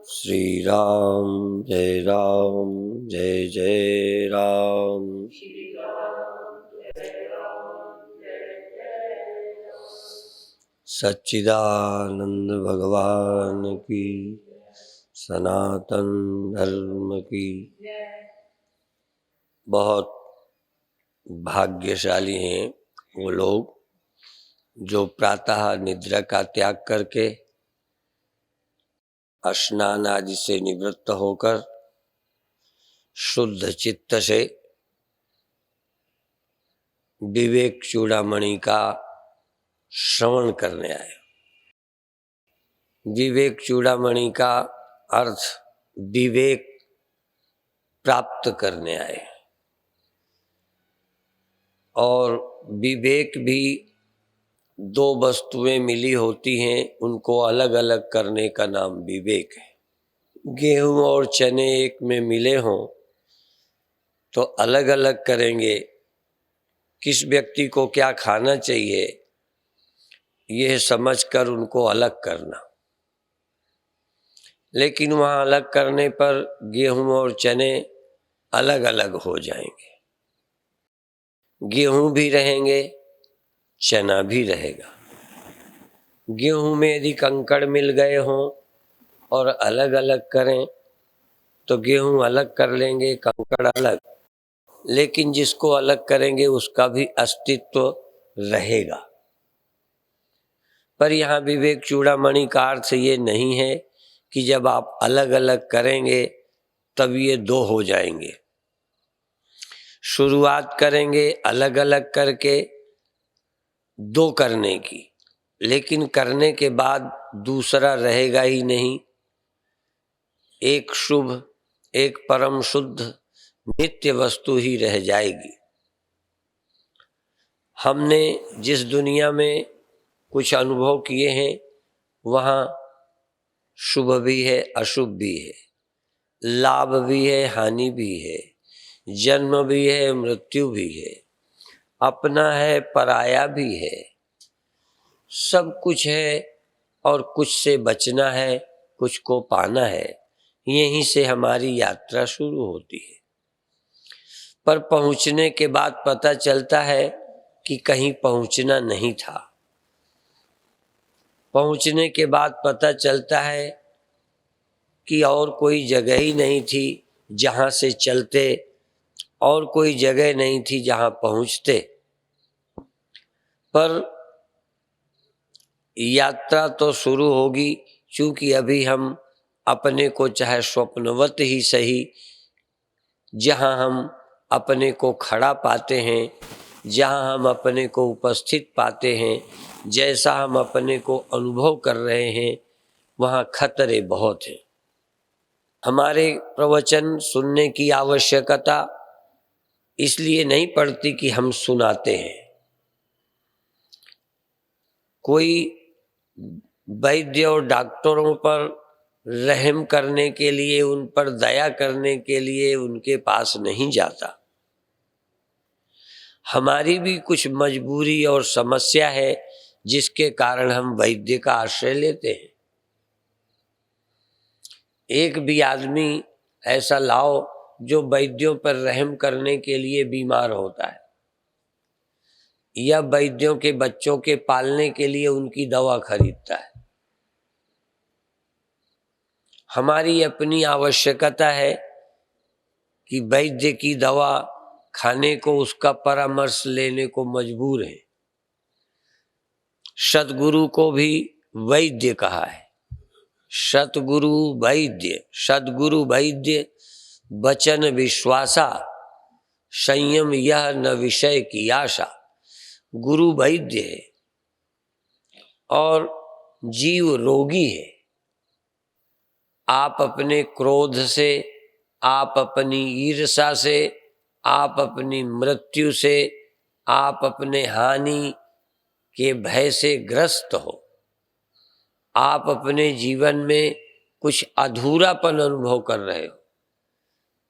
श्री राम जय जय राम। सच्चिदानंद भगवान की, सनातन धर्म की। बहुत भाग्यशाली हैं वो लोग जो प्रातः निद्रा का त्याग करके स्नान आदि से निवृत्त होकर शुद्ध चित्त से विवेक चूड़ामणि का श्रवण करने आए। विवेक चूड़ामणि का अर्थ विवेक प्राप्त करने आए। और विवेक भी दो वस्तुएं मिली होती हैं, उनको अलग अलग करने का नाम विवेक है। गेहूं और चने एक में मिले हों तो अलग अलग करेंगे, किस व्यक्ति को क्या खाना चाहिए यह समझकर उनको अलग करना। लेकिन वहाँ अलग करने पर गेहूं और चने अलग अलग हो जाएंगे। गेहूं भी रहेंगे, चना भी रहेगा। गेहूं में यदि कंकड़ मिल गए हों और अलग अलग करें तो गेहूं अलग कर लेंगे, कंकड़ अलग, लेकिन जिसको अलग करेंगे उसका भी अस्तित्व रहेगा। पर यहाँ विवेक चूड़ामणि का अर्थ ये नहीं है कि जब आप अलग अलग करेंगे तब ये दो हो जाएंगे। शुरुआत करेंगे अलग अलग करके दो करने की, लेकिन करने के बाद दूसरा रहेगा ही नहीं। एक शुभ, एक परम शुद्ध नित्य वस्तु ही रह जाएगी। हमने जिस दुनिया में कुछ अनुभव किए हैं वहाँ शुभ भी है, अशुभ भी है, लाभ भी है, हानि भी है, जन्म भी है, मृत्यु भी है, अपना है, पराया भी है, सब कुछ है। और कुछ से बचना है, कुछ को पाना है। यहीं से हमारी यात्रा शुरू होती है। पर पहुंचने के बाद पता चलता है कि कहीं पहुंचना नहीं था। पहुंचने के बाद पता चलता है कि और कोई जगह ही नहीं थी जहां से चलते, और कोई जगह नहीं थी जहां पहुंचते। पर यात्रा तो शुरू होगी, चूंकि अभी हम अपने को चाहे स्वप्नवत ही सही, जहां हम अपने को खड़ा पाते हैं, जहां हम अपने को उपस्थित पाते हैं, जैसा हम अपने को अनुभव कर रहे हैं, वहां खतरे बहुत हैं। हमारे प्रवचन सुनने की आवश्यकता इसलिए नहीं पड़ती कि हम सुनाते हैं। कोई वैद्य और डॉक्टरों पर रहम करने के लिए, उन पर दया करने के लिए उनके पास नहीं जाता। हमारी भी कुछ मजबूरी और समस्या है जिसके कारण हम वैद्य का आश्रय लेते हैं। एक भी आदमी ऐसा लाओ जो वैद्यों पर रहम करने के लिए बीमार होता है, या वैद्यों के बच्चों के पालने के लिए उनकी दवा खरीदता है। हमारी अपनी आवश्यकता है कि वैद्य की दवा खाने को, उसका परामर्श लेने को मजबूर है। सतगुरु को भी वैद्य कहा है। सतगुरु वैद्य, सतगुरु वैद्य वचन विश्वासा, संयम यह न विषय की आशा। गुरु वैद्य है और जीव रोगी है। आप अपने क्रोध से, आप अपनी ईर्ष्या से, आप अपनी मृत्यु से, आप अपने हानि के भय से ग्रस्त हो। आप अपने जीवन में कुछ अधूरापन अनुभव कर रहे हो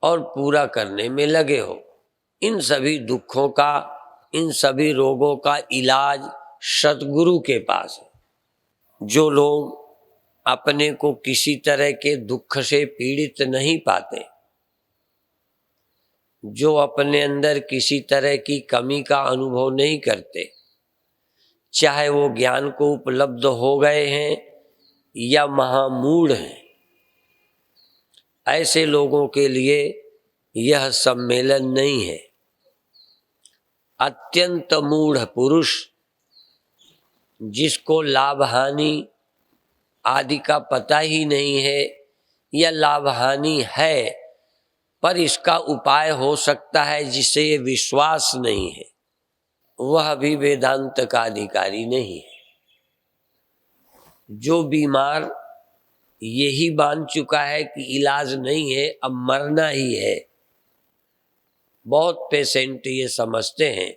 और पूरा करने में लगे हो। इन सभी दुखों का, इन सभी रोगों का इलाज सतगुरु के पास है। जो लोग अपने को किसी तरह के दुख से पीड़ित नहीं पाते, जो अपने अंदर किसी तरह की कमी का अनुभव नहीं करते, चाहे वो ज्ञान को उपलब्ध हो गए हैं या महामूढ़ हैं, ऐसे लोगों के लिए यह सम्मेलन नहीं है। अत्यंत मूढ़ पुरुष, जिसको लाभ हानि आदि का पता ही नहीं है या लाभ हानि है पर इसका उपाय हो सकता है जिसे विश्वास नहीं है, वह भी वेदांत का अधिकारी नहीं है। जो बीमार यही मान चुका है कि इलाज नहीं है, अब मरना ही है, बहुत पेशेंट ये समझते हैं,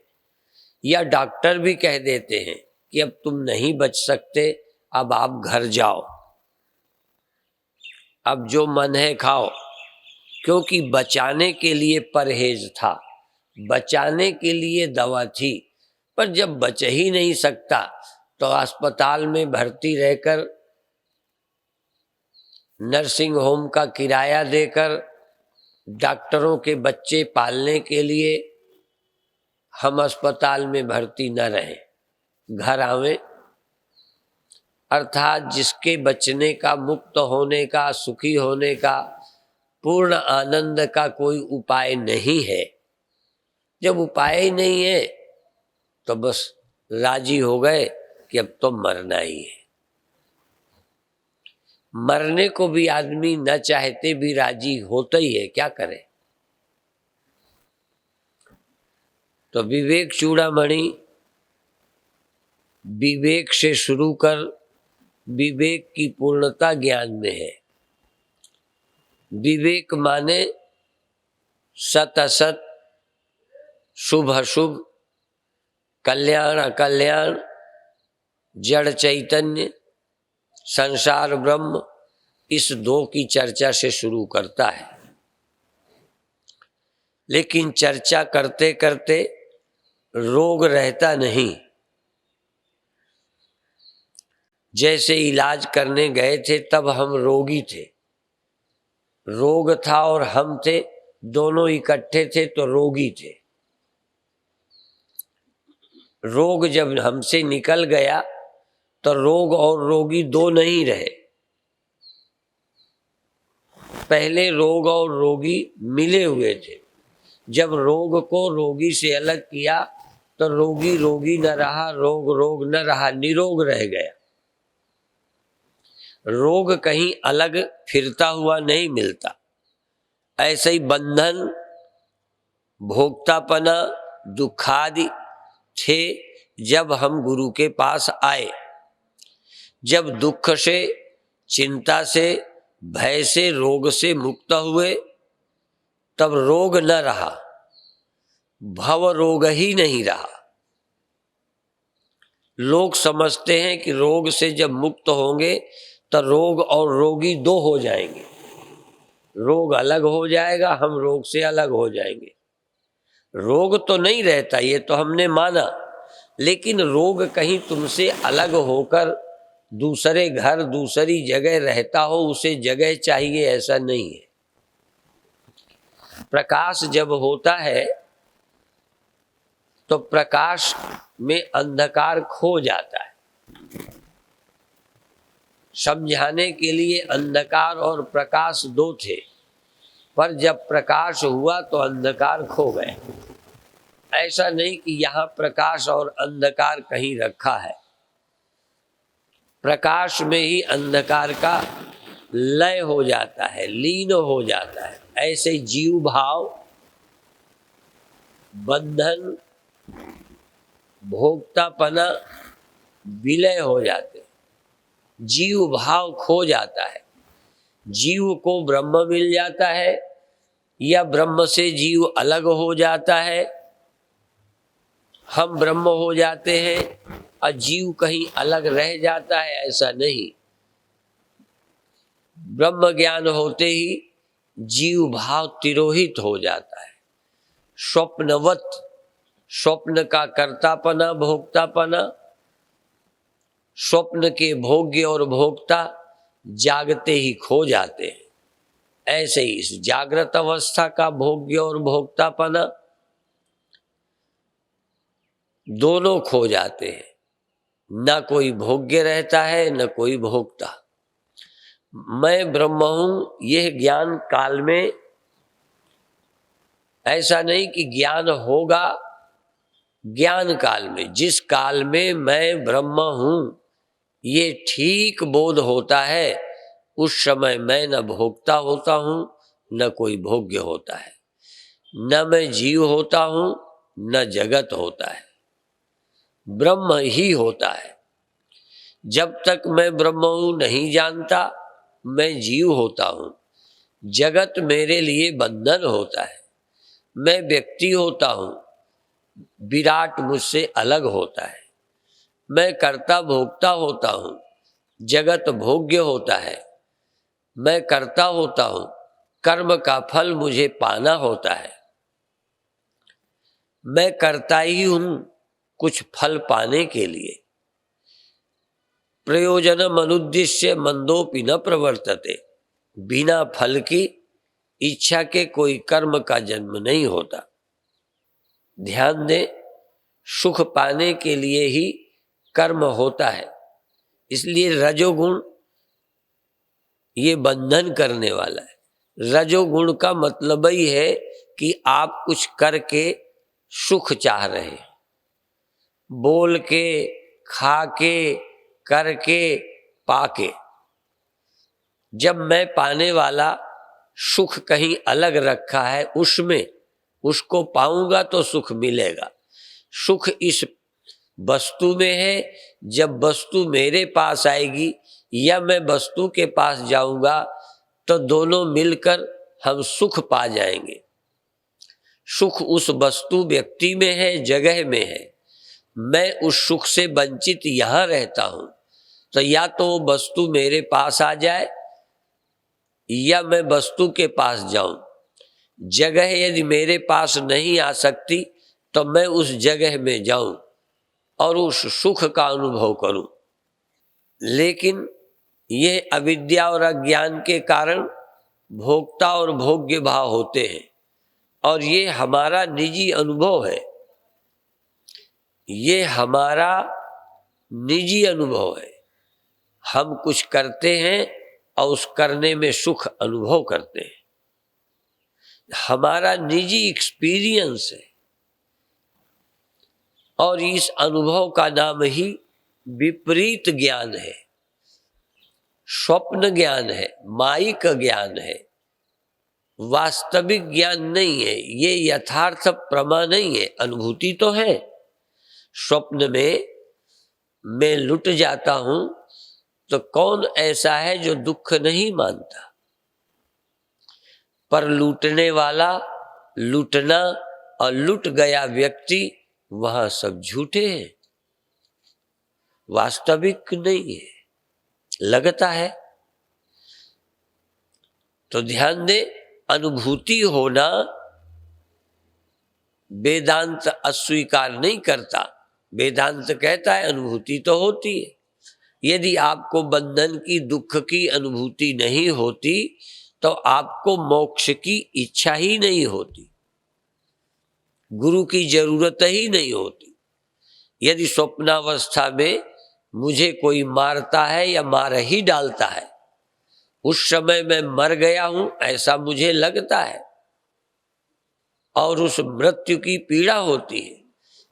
या डॉक्टर भी कह देते हैं कि अब तुम नहीं बच सकते, अब आप घर जाओ, अब जो मन है खाओ, क्योंकि बचाने के लिए परहेज था, बचाने के लिए दवा थी। पर जब बच ही नहीं सकता तो अस्पताल में भर्ती रहकर नर्सिंग होम का किराया देकर डॉक्टरों के बच्चे पालने के लिए हम अस्पताल में भर्ती न रहें, घर आवें। अर्थात जिसके बचने का, मुक्त होने का, सुखी होने का, पूर्ण आनंद का कोई उपाय नहीं है। जब उपाय ही नहीं है तो बस राजी हो गए कि अब तो मरना ही है। मरने को भी आदमी न चाहते भी राजी होता ही है, क्या करे। तो विवेक चूड़ामणि विवेक से शुरू कर विवेक की पूर्णता ज्ञान में है। विवेक माने सत असत, शुभ अशुभ, कल्याण अकल्याण, जड़ चैतन्य, संसार ब्रह्म, इस दो की चर्चा से शुरू करता है। लेकिन चर्चा करते करते रोग रहता नहीं। जैसे इलाज करने गए थे तब हम रोगी थे, रोग था और हम थे, दोनों इकट्ठे थे तो रोगी थे। रोग जब हमसे निकल गया तो रोग और रोगी दो नहीं रहे। पहले रोग और रोगी मिले हुए थे, जब रोग को रोगी से अलग किया तो रोगी रोगी न रहा, रोग रोग न रहा, निरोग रह गया। रोग कहीं अलग फिरता हुआ नहीं मिलता। ऐसे ही बंधन, भोक्तापना, दुखादि थे जब हम गुरु के पास आए। जब दुख से, चिंता से, भय से, रोग से मुक्त हुए तब रोग न रहा, भव रोग ही नहीं रहा। लोग समझते हैं कि रोग से जब मुक्त होंगे तो रोग और रोगी दो हो जाएंगे, रोग अलग हो जाएगा, हम रोग से अलग हो जाएंगे। रोग तो नहीं रहता, ये तो हमने माना, लेकिन रोग कहीं तुमसे अलग होकर दूसरे घर, दूसरी जगह रहता हो, उसे जगह चाहिए, ऐसा नहीं है। प्रकाश जब होता है तो प्रकाश में अंधकार खो जाता है। समझाने के लिए अंधकार और प्रकाश दो थे, पर जब प्रकाश हुआ तो अंधकार खो गए। ऐसा नहीं कि यहाँ प्रकाश और अंधकार कहीं रखा है, प्रकाश में ही अंधकार का लय हो जाता है, लीन हो जाता है। ऐसे जीव भाव, बंधन, भोक्तापना विलय हो जाते, जीव भाव खो जाता है। जीव को ब्रह्म मिल जाता है या ब्रह्म से जीव अलग हो जाता है। हम ब्रह्म हो जाते हैं और जीव कहीं अलग रह जाता है, ऐसा नहीं। ब्रह्म ज्ञान होते ही जीव भाव तिरोहित हो जाता है। स्वप्नवत, स्वप्न का कर्तापना, भोक्तापना, स्वप्न के भोग्य और भोक्ता जागते ही खो जाते हैं। ऐसे ही इस जागृत अवस्था का भोग्य और भोक्तापना दोनों खो जाते हैं। न कोई भोग्य रहता है न कोई भोक्ता। मैं ब्रह्म हूं, यह ज्ञान काल में ऐसा नहीं कि ज्ञान होगा ज्ञान काल में। जिस काल में मैं ब्रह्म हूं ये ठीक बोध होता है, उस समय मैं न भोक्ता होता हूं न कोई भोग्य होता है, न मैं जीव होता हूं न जगत होता है, ब्रह्म ही होता है। जब तक मैं ब्रह्म हूं नहीं जानता, मैं जीव होता हूं। जगत मेरे लिए बंधन होता है। मैं व्यक्ति होता हूं, विराट मुझसे अलग होता है। मैं कर्ता भोक्ता होता हूं, जगत भोग्य होता है। मैं कर्ता होता हूं, कर्म का फल मुझे पाना होता है। मैं करता ही हूं कुछ फल पाने के लिए। प्रयोजनम अनुद्दिश्य मंदोपि न प्रवर्तते। बिना फल की इच्छा के कोई कर्म का जन्म नहीं होता। ध्यान दें, सुख पाने के लिए ही कर्म होता है। इसलिए रजोगुण ये बंधन करने वाला है। रजोगुण का मतलब ही है कि आप कुछ करके सुख चाह रहे हैं। बोल के, खा के, करके, पाके। जब मैं पाने वाला सुख कहीं अलग रखा है, उसमें उसको पाऊंगा तो सुख मिलेगा। सुख इस वस्तु में है। जब वस्तु मेरे पास आएगी या मैं वस्तु के पास जाऊंगा तो दोनों मिलकर हम सुख पा जाएंगे। सुख उस वस्तु व्यक्ति में है, जगह में है। मैं उस सुख से वंचित यहां रहता हूं, तो या तो वस्तु मेरे पास आ जाए या मैं वस्तु के पास जाऊं। जगह यदि मेरे पास नहीं आ सकती तो मैं उस जगह में जाऊं और उस सुख का अनुभव करूं। लेकिन ये अविद्या और अज्ञान के कारण भोक्ता और भोग्य भाव होते हैं, और ये हमारा निजी अनुभव है। ये हमारा निजी अनुभव है। हम कुछ करते हैं और उस करने में सुख अनुभव करते हैं। हमारा निजी एक्सपीरियंस है, और इस अनुभव का नाम ही विपरीत ज्ञान है, स्वप्न ज्ञान है, मायिक ज्ञान है। वास्तविक ज्ञान नहीं है। ये यथार्थ प्रमा नहीं है। अनुभूति तो है। स्वप्न में मैं लुट जाता हूं तो कौन ऐसा है जो दुख नहीं मानता? पर लूटने वाला, लूटना और लुट गया व्यक्ति, वहां सब झूठे हैं, वास्तविक नहीं है, लगता है। तो ध्यान दे, अनुभूति होना वेदांत अस्वीकार नहीं करता। वेदांत कहता है अनुभूति तो होती है। यदि आपको बंधन की, दुख की अनुभूति नहीं होती तो आपको मोक्ष की इच्छा ही नहीं होती, गुरु की जरूरत ही नहीं होती। यदि स्वप्नावस्था में मुझे कोई मारता है या मार ही डालता है, उस समय मैं मर गया हूं ऐसा मुझे लगता है, और उस मृत्यु की पीड़ा होती है।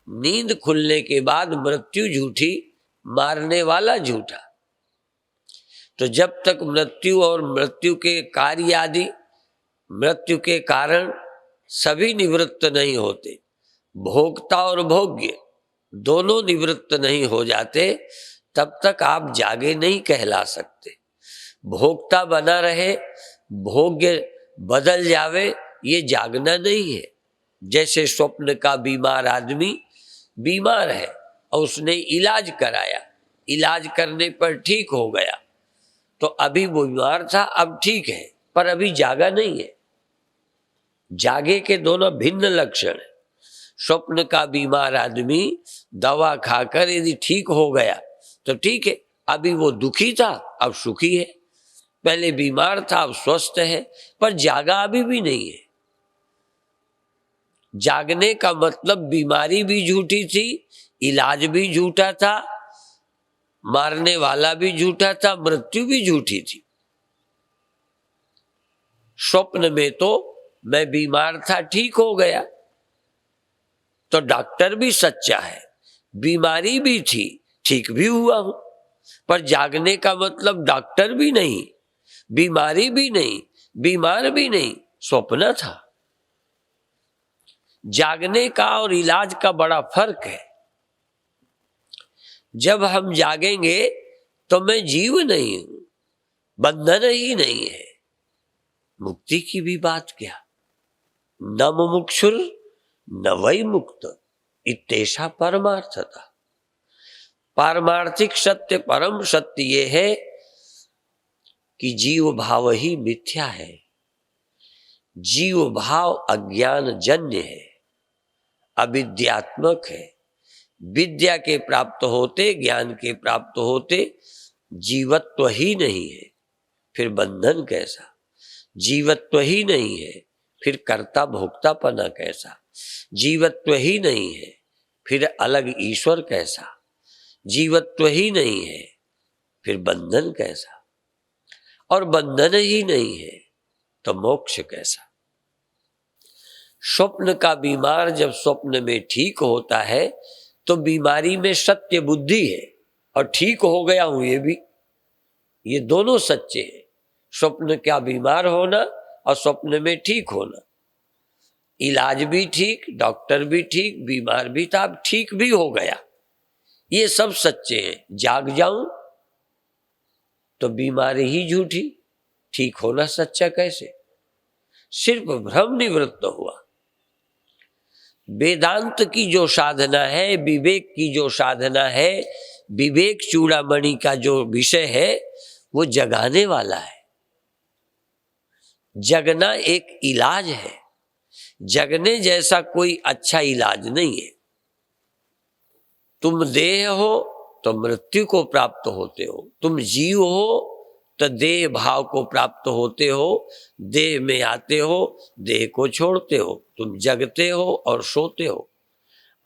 नींद खुलने के बाद मृत्यु झूठी, मारने वाला झूठा। तो जब तक मृत्यु और मृत्यु के कार्य आदि, मृत्यु के कारण सभी निवृत्त नहीं होते, भोक्ता और भोग्य दोनों निवृत्त नहीं हो जाते, तब तक आप जागे नहीं कहला सकते। भोक्ता बना रहे, भोग्य बदल जावे, ये जागना नहीं है। जैसे स्वप्न का बीमार आदमी बीमार है और उसने इलाज कराया, इलाज करने पर ठीक हो गया, तो अभी वो बीमार था, अब ठीक है, पर अभी जागा नहीं है। जागे के दोनों भिन्न लक्षण है। स्वप्न का बीमार आदमी दवा खाकर यदि ठीक हो गया तो ठीक है, अभी वो दुखी था, अब सुखी है। पहले बीमार था अब स्वस्थ है, पर जागा अभी भी नहीं है। जागने का मतलब बीमारी भी झूठी थी, इलाज भी झूठा था, मारने वाला भी झूठा था, मृत्यु भी झूठी थी। स्वप्न में तो मैं बीमार था, ठीक हो गया, तो डॉक्टर भी सच्चा है, बीमारी भी थी, ठीक भी हुआ हूं। पर जागने का मतलब डॉक्टर भी नहीं, बीमारी भी नहीं, बीमार भी नहीं, स्वप्न था। जागने का और इलाज का बड़ा फर्क है। जब हम जागेंगे तो मैं जीव नहीं हूं, बंधन ही नहीं है, मुक्ति की भी बात क्या। न मुमुक्षुर न वै मुक्त इत्येषा परमार्थता। पारमार्थिक सत्य, परम सत्य ये है कि जीव भाव ही मिथ्या है। जीव भाव अज्ञान जन्य है, अविद्यात्मक है। विद्या के प्राप्त होते, ज्ञान के प्राप्त होते जीवत्व ही नहीं है, फिर बंधन कैसा। जीवत्व ही नहीं है, फिर कर्ता भोक्तापना कैसा। जीवत्व ही नहीं है, फिर अलग ईश्वर कैसा। जीवत्व ही नहीं है, फिर बंधन कैसा। और बंधन ही नहीं है तो मोक्ष कैसा। स्वप्न का बीमार जब स्वप्न में ठीक होता है तो बीमारी में सत्य बुद्धि है, और ठीक हो गया हूं ये भी, ये दोनों सच्चे हैं। स्वप्न का बीमार होना और स्वप्न में ठीक होना, इलाज भी ठीक, डॉक्टर भी ठीक, बीमार भी था, अब ठीक भी हो गया, ये सब सच्चे हैं। जाग जाऊं तो बीमारी ही झूठी, ठीक होना सच्चा कैसे। सिर्फ भ्रम निवृत्त हुआ। वेदांत की जो साधना है, विवेक की जो साधना है, विवेक चूड़ामणि का जो विषय है, वो जगाने वाला है। जगना एक इलाज है, जगने जैसा कोई अच्छा इलाज नहीं है। तुम देह हो तो मृत्यु को प्राप्त होते हो, तुम जीव हो तो देह भाव को प्राप्त होते हो, देह में आते हो, देह को छोड़ते हो, तुम जगते हो और सोते हो।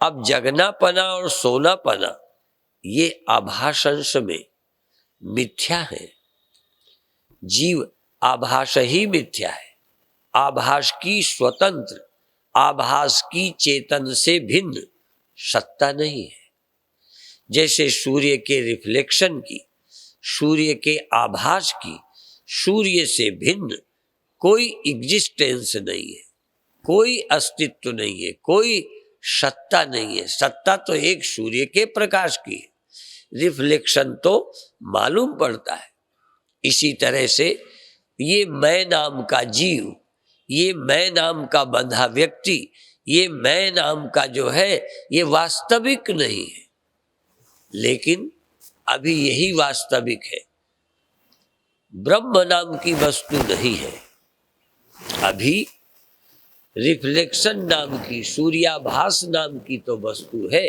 अब जगनापना और सोनापना ये आभास अंश में मिथ्या है। जीव आभास ही मिथ्या है, आभास की स्वतंत्र, आभास की चेतन से भिन्न सत्ता नहीं है। जैसे सूर्य के रिफ्लेक्शन की, सूर्य के आभास की, सूर्य से भिन्न कोई एग्जिस्टेंस नहीं है, कोई अस्तित्व नहीं है, कोई सत्ता नहीं है। सत्ता तो एक सूर्य के प्रकाश की है, रिफ्लेक्शन तो मालूम पड़ता है। इसी तरह से ये मैं नाम का जीव, ये मैं नाम का बंधा व्यक्ति, ये मैं नाम का जो है ये वास्तविक नहीं है, लेकिन अभी यही वास्तविक है। ब्रह्म नाम की वस्तु नहीं है, अभी रिफ्लेक्शन नाम की, सूर्याभास नाम की तो वस्तु है,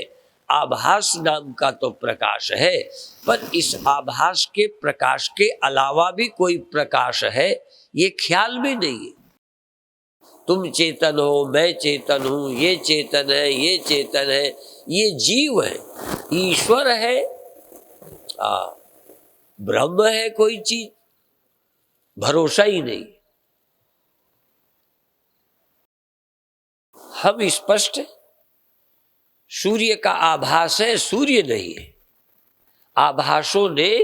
आभास नाम का तो प्रकाश है, पर इस आभास के प्रकाश के अलावा भी कोई प्रकाश है ये ख्याल में नहीं है। तुम चेतन हो, मैं चेतन हूं, ये चेतन है, ये चेतन है, ये जीव है, ईश्वर है, ब्रह्म है, कोई चीज भरोसा ही नहीं। हम स्पष्ट है, सूर्य का आभास है, सूर्य नहीं है। आभासों ने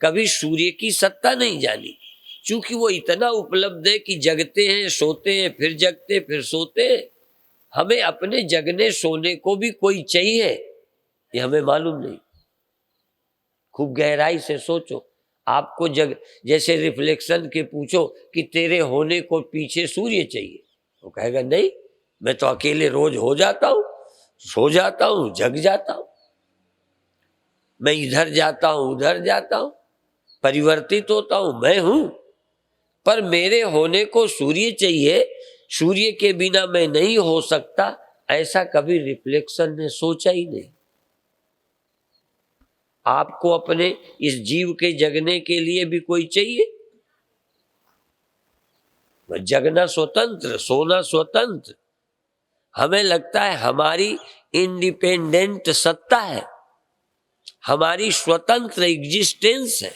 कभी सूर्य की सत्ता नहीं जानी, क्योंकि वो इतना उपलब्ध है कि जगते हैं, सोते हैं, फिर जगते, फिर सोते हैं। हमें अपने जगने सोने को भी कोई चाहिए, ये हमें मालूम नहीं। खूब गहराई से सोचो, आपको जैसे रिफ्लेक्शन के पूछो कि तेरे होने को पीछे सूर्य चाहिए, वो कहेगा नहीं, मैं तो अकेले रोज हो जाता हूं, सो जाता हूं, जग जाता हूं, मैं इधर जाता हूं, उधर जाता हूं, परिवर्तित होता हूं, मैं हूं, पर मेरे होने को सूर्य चाहिए, सूर्य के बिना मैं नहीं हो सकता, ऐसा कभी रिफ्लेक्शन ने सोचा ही नहीं। आपको अपने इस जीव के जगने के लिए भी कोई चाहिए, जगना स्वतंत्र, सोना स्वतंत्र। हमें लगता है हमारी इंडिपेंडेंट सत्ता है, हमारी स्वतंत्र एग्जिस्टेंस है।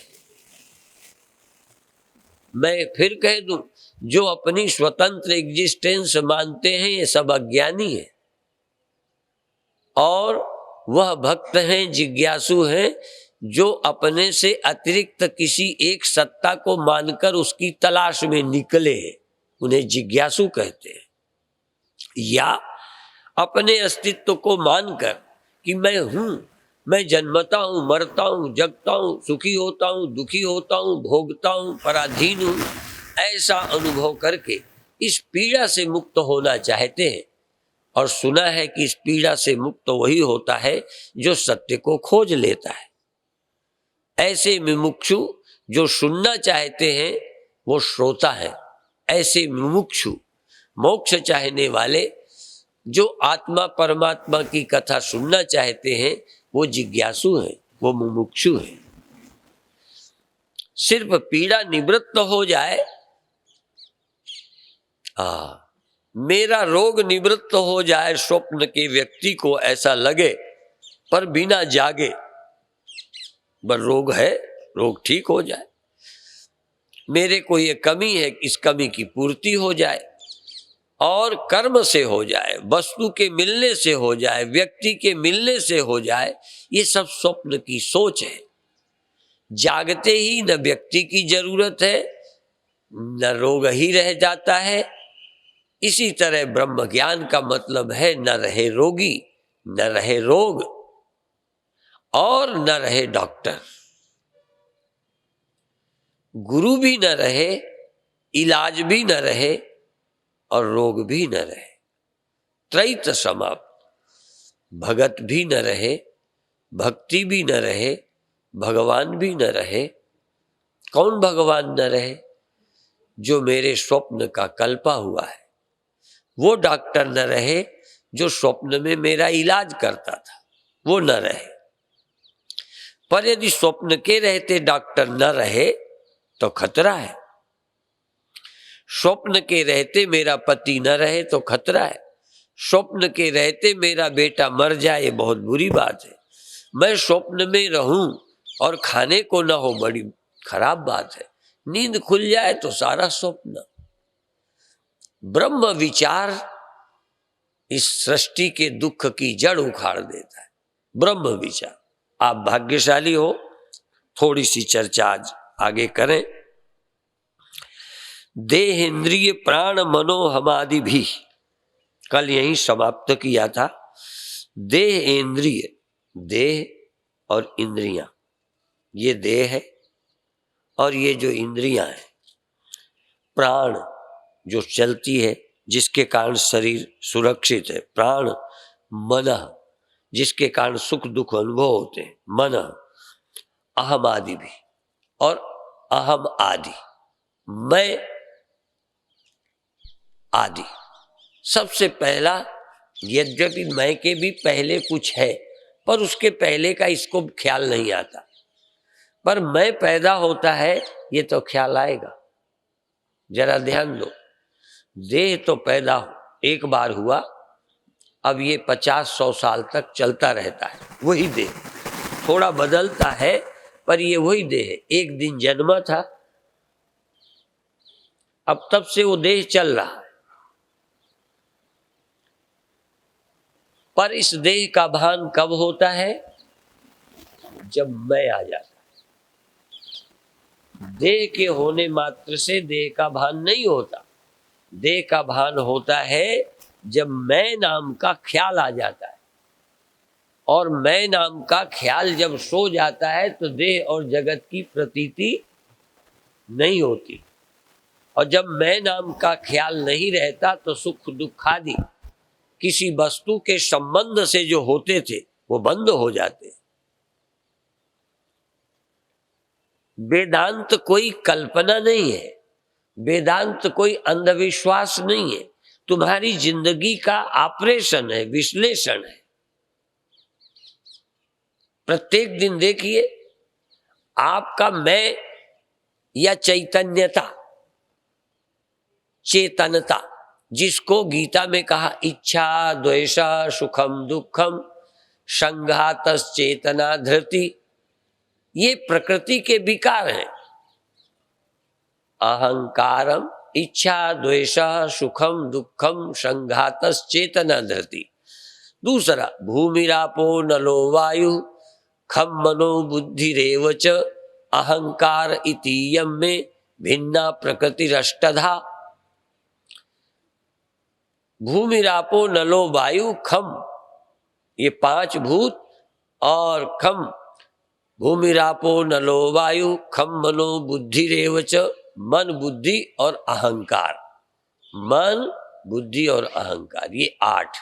मैं फिर कह दूं, जो अपनी स्वतंत्र एग्जिस्टेंस मानते हैं ये सब अज्ञानी है, और वह भक्त हैं, जिज्ञासु हैं, जो अपने से अतिरिक्त किसी एक सत्ता को मानकर उसकी तलाश में निकले हैं, उन्हें जिज्ञासु कहते हैं। या अपने अस्तित्व को मानकर कि मैं हूं, मैं जन्मता हूं, मरता हूं, जगता हूं, सुखी होता हूं, दुखी होता हूं, भोगता हूं, पराधीन हूं, ऐसा अनुभव करके इस पीड़ा से मुक्त होना चाहते हैं। और सुना है कि इस पीड़ा से मुक्त वही होता है जो सत्य को खोज लेता है। ऐसे मुमुक्षु जो सुनना चाहते हैं वो श्रोता है। ऐसे मुमुक्षु मोक्ष चाहने वाले जो आत्मा परमात्मा की कथा सुनना चाहते हैं वो जिज्ञासु हैं, वो मुमुक्षु हैं। सिर्फ पीड़ा निवृत्त हो जाए, मेरा रोग निवृत्त हो जाए, स्वप्न के व्यक्ति को ऐसा लगे, पर बिना जागे, पर रोग है, रोग ठीक हो जाए। मेरे को ये कमी है, इस कमी की पूर्ति हो जाए, और कर्म से हो जाए, वस्तु के मिलने से हो जाए, व्यक्ति के मिलने से हो जाए, ये सब स्वप्न की सोच है। जागते ही न व्यक्ति की जरूरत है, न रोग ही रह जाता है। इसी तरह ब्रह्म ज्ञान का मतलब है न रहे रोगी, न रहे रोग, और न रहे डॉक्टर। गुरु भी न रहे, इलाज भी न रहे, और रोग भी न रहे। त्रैत समाप्त। भगत भी न रहे, भक्ति भी न रहे, भगवान भी न रहे। कौन भगवान न रहे? जो मेरे स्वप्न का कल्पा हुआ है। वो डॉक्टर न रहे जो स्वप्न में मेरा इलाज करता था, वो न रहे। पर यदि स्वप्न के रहते डॉक्टर न रहे तो खतरा है। स्वप्न के रहते मेरा पति न रहे तो खतरा है। स्वप्न के रहते मेरा बेटा मर जाए, ये बहुत बुरी बात है। मैं स्वप्न में रहूं और खाने को न हो, बड़ी खराब बात है। नींद खुल जाए तो सारा स्वप्न। ब्रह्म विचार इस सृष्टि के दुख की जड़ उखाड़ देता है। ब्रह्म विचार। आप भाग्यशाली हो। थोड़ी सी चर्चा आज आगे करें। देह, इंद्रिय, प्राण, मनो हमादि भी कल यहीं समाप्त किया था। देह, इंद्रिय, देह और इंद्रियां, ये देह है और ये जो इंद्रियां हैं, प्राण जो चलती है जिसके कारण शरीर सुरक्षित है, प्राण, मन जिसके कारण सुख दुख अनुभव होते हैं, मन, अहम आदि भी, और अहम आदि, मैं आदि। सबसे पहला, यद्यपि मैं के भी पहले कुछ है, पर उसके पहले का इसको ख्याल नहीं आता। पर मैं पैदा होता है ये तो ख्याल आएगा। जरा ध्यान दो। देह तो पैदा एक बार हुआ, अब ये 50-100 साल तक चलता रहता है। वही देह, थोड़ा बदलता है पर ये वही देह है। एक दिन जन्मा था, अब तब से वो देह चल रहा है। पर इस देह का भान कब होता है? जब मैं आ जाता है। देह के होने मात्र से देह का भान नहीं होता। देह का भान होता है जब मैं नाम का ख्याल आ जाता है, और मैं नाम का ख्याल जब सो जाता है तो देह और जगत की प्रतीति नहीं होती। और जब मैं नाम का ख्याल नहीं रहता तो सुख दुखादि किसी वस्तु के संबंध से जो होते थे वो बंद हो जाते। वेदांत कोई कल्पना नहीं है, वेदांत कोई अंधविश्वास नहीं है, तुम्हारी जिंदगी का ऑपरेशन है, विश्लेषण है। प्रत्येक दिन देखिए आपका मैं या चैतन्यता चेतनता, जिसको गीता में कहा इच्छा द्वेषा सुखम दुखम संघातस चेतना धृति, ये प्रकृति के विकार हैं। अहंकारम इच्छा द्वेषा सुखम दुखम संघातस चेतना धृति। दूसरा भूमिरापो नलो वायु खम मनो बुद्धिरेव च अहंकार इतीयम में भिन्ना प्रकृतिरष्टधा। भूमिरापो नलो वायु खम, ये 5 भूत, और खम भूमिरापो नलो वायु खम मनो बुद्धिरेव च, मन बुद्धि और अहंकार, मन बुद्धि और अहंकार, ये 8।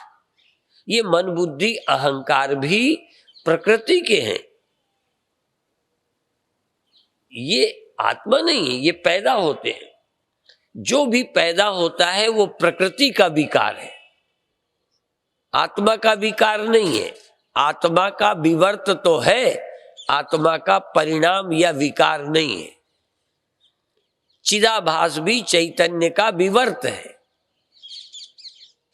ये मन बुद्धि अहंकार भी प्रकृति के हैं, ये आत्मा नहीं है, ये पैदा होते हैं। जो भी पैदा होता है वो प्रकृति का विकार है, आत्मा का विकार नहीं है। आत्मा का विवर्त तो है, आत्मा का परिणाम या विकार नहीं है। चिदाभास भी चैतन्य का विवर्त है।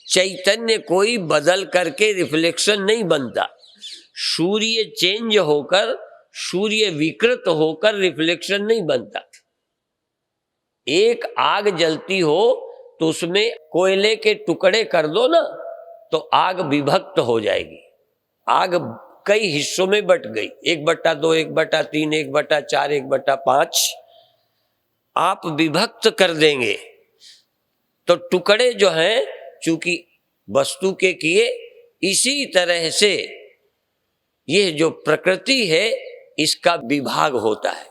चैतन्य कोई बदल करके रिफ्लेक्शन नहीं बनता। सूर्य चेंज होकर, सूर्य विकृत होकर रिफ्लेक्शन नहीं बनता। एक आग जलती हो तो उसमें कोयले के टुकड़े कर दो ना, तो आग विभक्त हो जाएगी। आग कई हिस्सों में बट गई, 1/2, 1/3, 1/4, 1/5। आप विभक्त कर देंगे तो टुकड़े जो हैं, चूंकि वस्तु के किए, इसी तरह से ये जो प्रकृति है इसका विभाग होता है,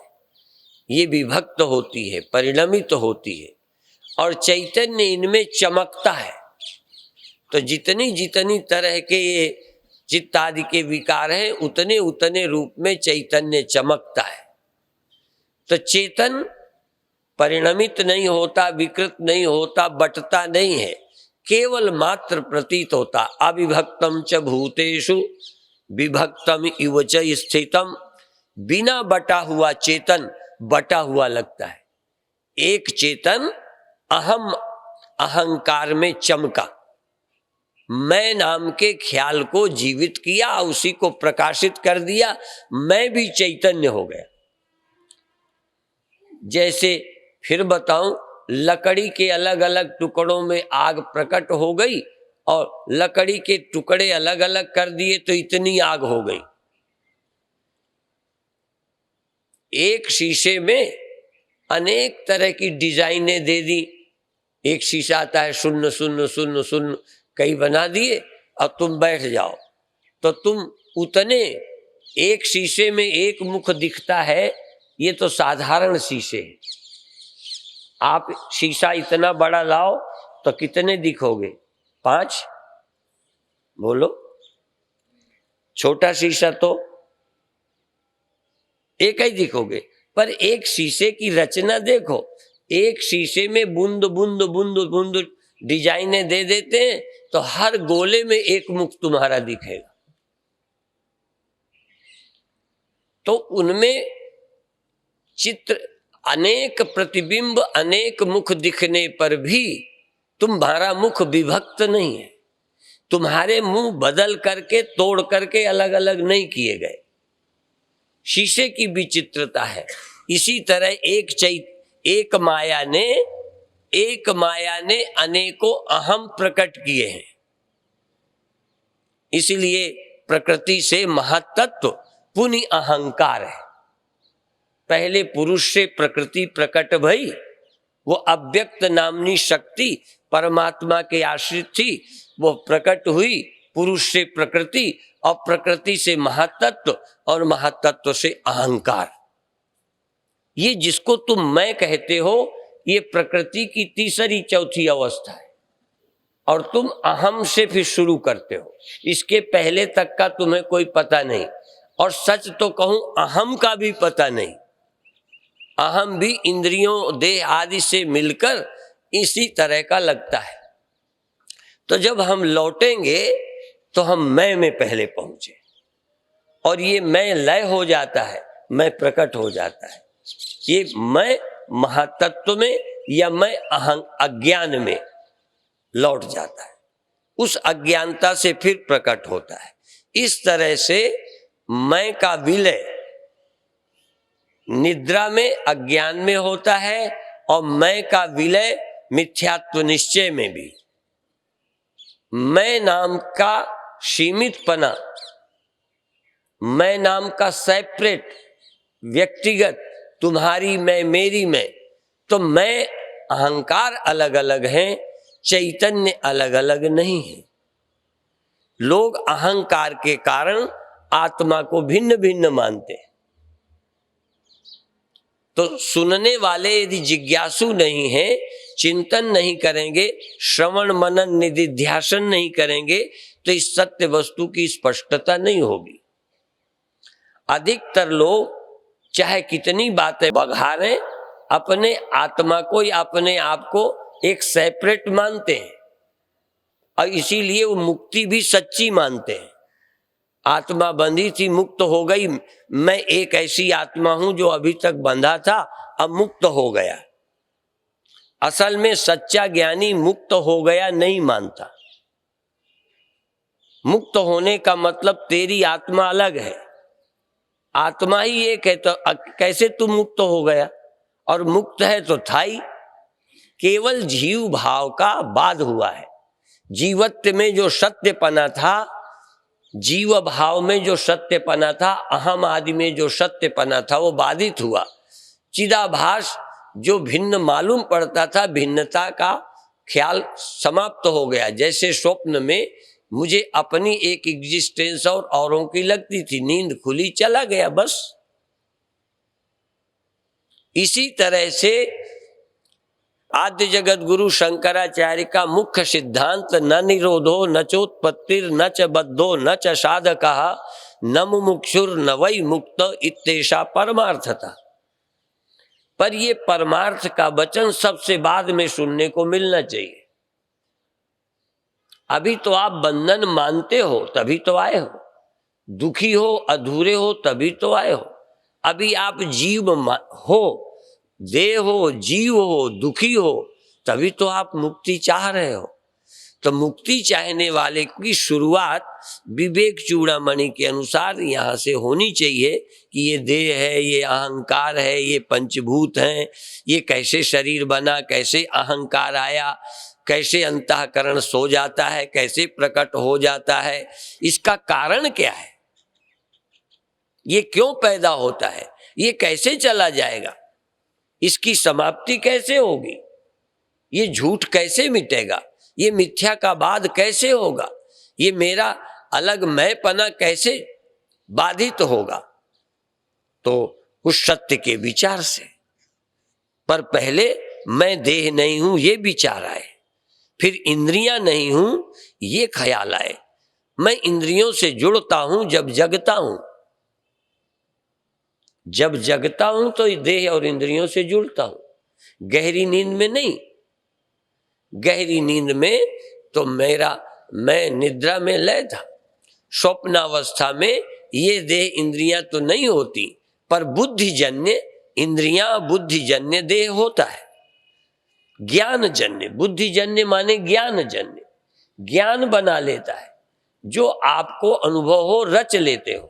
ये विभक्त होती है, परिणमित होती है, और चैतन्य इनमें चमकता है। तो जितनी जितनी तरह के ये चित्त आदि के विकार हैं, उतने उतने रूप में चैतन्य चमकता है। तो चेतन परिणमित नहीं होता, विकृत नहीं होता, बटता नहीं है, केवल मात्र प्रतीत होता। अविभक्तम च भूतेषु विभक्तम इव च स्थितम। बिना बटा हुआ चेतन बटा हुआ लगता है। एक चेतन अहम अहंकार में चमका, मैं नाम के ख्याल को जीवित किया, उसी को प्रकाशित कर दिया, मैं भी चैतन्य हो गया। जैसे फिर बताऊं, लकड़ी के अलग अलग टुकड़ों में आग प्रकट हो गई और लकड़ी के टुकड़े अलग अलग कर दिए तो इतनी आग हो गई। एक शीशे में अनेक तरह की डिजाइनें दे दी। एक शीशा आता है 0 0 0 0, कई बना दिए, अब तुम बैठ जाओ तो तुम उतने, एक शीशे में एक मुख दिखता है, ये तो साधारण शीशे है। आप शीशा इतना बड़ा लाओ तो कितने दिखोगे? 5? बोलो। छोटा शीशा तो एक ही दिखोगे, पर एक शीशे की रचना देखो। एक शीशे में बूंद बूंद बूंद बूंद डिजाइनें दे देते हैं तो हर गोले में एक मुख तुम्हारा दिखेगा। तो उनमें चित्र, अनेक प्रतिबिंब, अनेक मुख दिखने पर भी तुम्हारा मुख विभक्त नहीं है। तुम्हारे मुंह बदल करके, तोड़ करके अलग अलग नहीं किए गए। शीशे की विचित्रता है। इसी तरह एक माया ने अनेकों अहम प्रकट किए हैं। इसीलिए प्रकृति से महत्त्व पुनि अहंकार है। पहले पुरुष से प्रकृति प्रकट भई, वो अव्यक्त नामनी शक्ति परमात्मा के आश्रित थी, वो प्रकट हुई पुरुष से प्रकृति, और प्रकृति से महातत्व, और महातत्व से अहंकार। ये जिसको तुम मैं कहते हो, ये प्रकृति की तीसरी चौथी अवस्था है, और तुम अहम से फिर शुरू करते हो। इसके पहले तक का तुम्हें कोई पता नहीं, और सच तो कहूं अहम का भी पता नहीं। अहम भी इंद्रियों, देह आदि से मिलकर इसी तरह का लगता है। तो जब हम लौटेंगे तो हम मैं में पहले पहुंचे, और ये मैं लय हो जाता है, मैं प्रकट हो जाता है। ये मैं महातत्व में या मैं अज्ञान में लौट जाता है, उस अज्ञानता से फिर प्रकट होता है। इस तरह से मैं का विलय निद्रा में अज्ञान में होता है और मैं का विलय मिथ्यात्व निश्चय में भी। मैं नाम का सीमितपना, मैं नाम का सेपरेट व्यक्तिगत, तुम्हारी मैं मेरी मैं, तो मैं अहंकार अलग अलग हैं, चैतन्य अलग अलग नहीं है। लोग अहंकार के कारण आत्मा को भिन्न भिन्न मानते हैं। तो सुनने वाले यदि जिज्ञासु नहीं हैं, चिंतन नहीं करेंगे, श्रवण मनन निधिध्यासन नहीं करेंगे, तो इस सत्य वस्तु की स्पष्टता नहीं होगी। अधिकतर लोग चाहे कितनी बातें बघारें, अपने आत्मा को या अपने आप को एक सेपरेट मानते हैं और इसीलिए वो मुक्ति भी सच्ची मानते हैं। आत्मा बंधी थी, मुक्त हो गई, मैं एक ऐसी आत्मा हूं जो अभी तक बंधा था, अब मुक्त हो गया। असल में सच्चा ज्ञानी मुक्त हो गया नहीं मानता। मुक्त होने का मतलब तेरी आत्मा अलग है, आत्मा ही एक है, तो कैसे तू मुक्त हो गया? और मुक्त है तो था ही, केवल जीव भाव का बाध हुआ है। जीवत्व में जो सत्यपना था, जीव भाव में जो सत्यपना था, अहम आदि में जो सत्यपना था, वो बाधित हुआ। चिदाभास जो भिन्न मालूम पड़ता था, भिन्नता का ख्याल समाप्त हो गया। जैसे स्वप्न में मुझे अपनी एक एग्जिस्टेंस और औरों की लगती थी, नींद खुली, चला गया बस। इसी तरह से आद्य जगत गुरु शंकराचार्य का मुख्य सिद्धांत न निरोधो न चोत्पत्तिर न च बद्धो न च साधकः न मुमुक्षुर न वै मुक्त इत्येषा परमार्थ था। पर ये परमार्थ का वचन सबसे बाद में सुनने को मिलना चाहिए। अभी तो आप बंधन मानते हो तभी तो आए हो, दुखी हो अधूरे हो तभी तो आए हो। अभी आप जीव हो, देह हो, जीव हो, दुखी हो, तभी तो आप मुक्ति चाह रहे हो। तो मुक्ति चाहने वाले की शुरुआत विवेक चूड़ामणि के अनुसार यहाँ से होनी चाहिए कि ये देह है, ये अहंकार है, ये पंचभूत हैं, ये कैसे शरीर बना, कैसे अहंकार आया, कैसे अंतःकरण सो जाता है, कैसे प्रकट हो जाता है, इसका कारण क्या है, ये क्यों पैदा होता है, ये कैसे चला जाएगा, इसकी समाप्ति कैसे होगी, ये झूठ कैसे मिटेगा, ये मिथ्या का बाध कैसे होगा, ये मेरा अलग मैंपना कैसे बाधित होगा। तो उस सत्य के विचार से, पर पहले मैं देह नहीं हूं ये विचार आए, फिर इंद्रियां नहीं हूं ये ख्याल आए। मैं इंद्रियों से जुड़ता हूं जब जगता हूं, जब जगता हूं तो देह और इंद्रियों से जुड़ता हूं, गहरी नींद में नहीं। गहरी नींद में तो मैं निद्रा में लय था। स्वप्नावस्था में ये देह इंद्रियां तो नहीं होती, पर बुद्धिजन्य इंद्रियां, बुद्धिजन्य देह होता है। ज्ञानजन्य, बुद्धिजन्य माने ज्ञानजन्य, ज्ञान बना लेता है, जो आपको अनुभव हो रच लेते हो।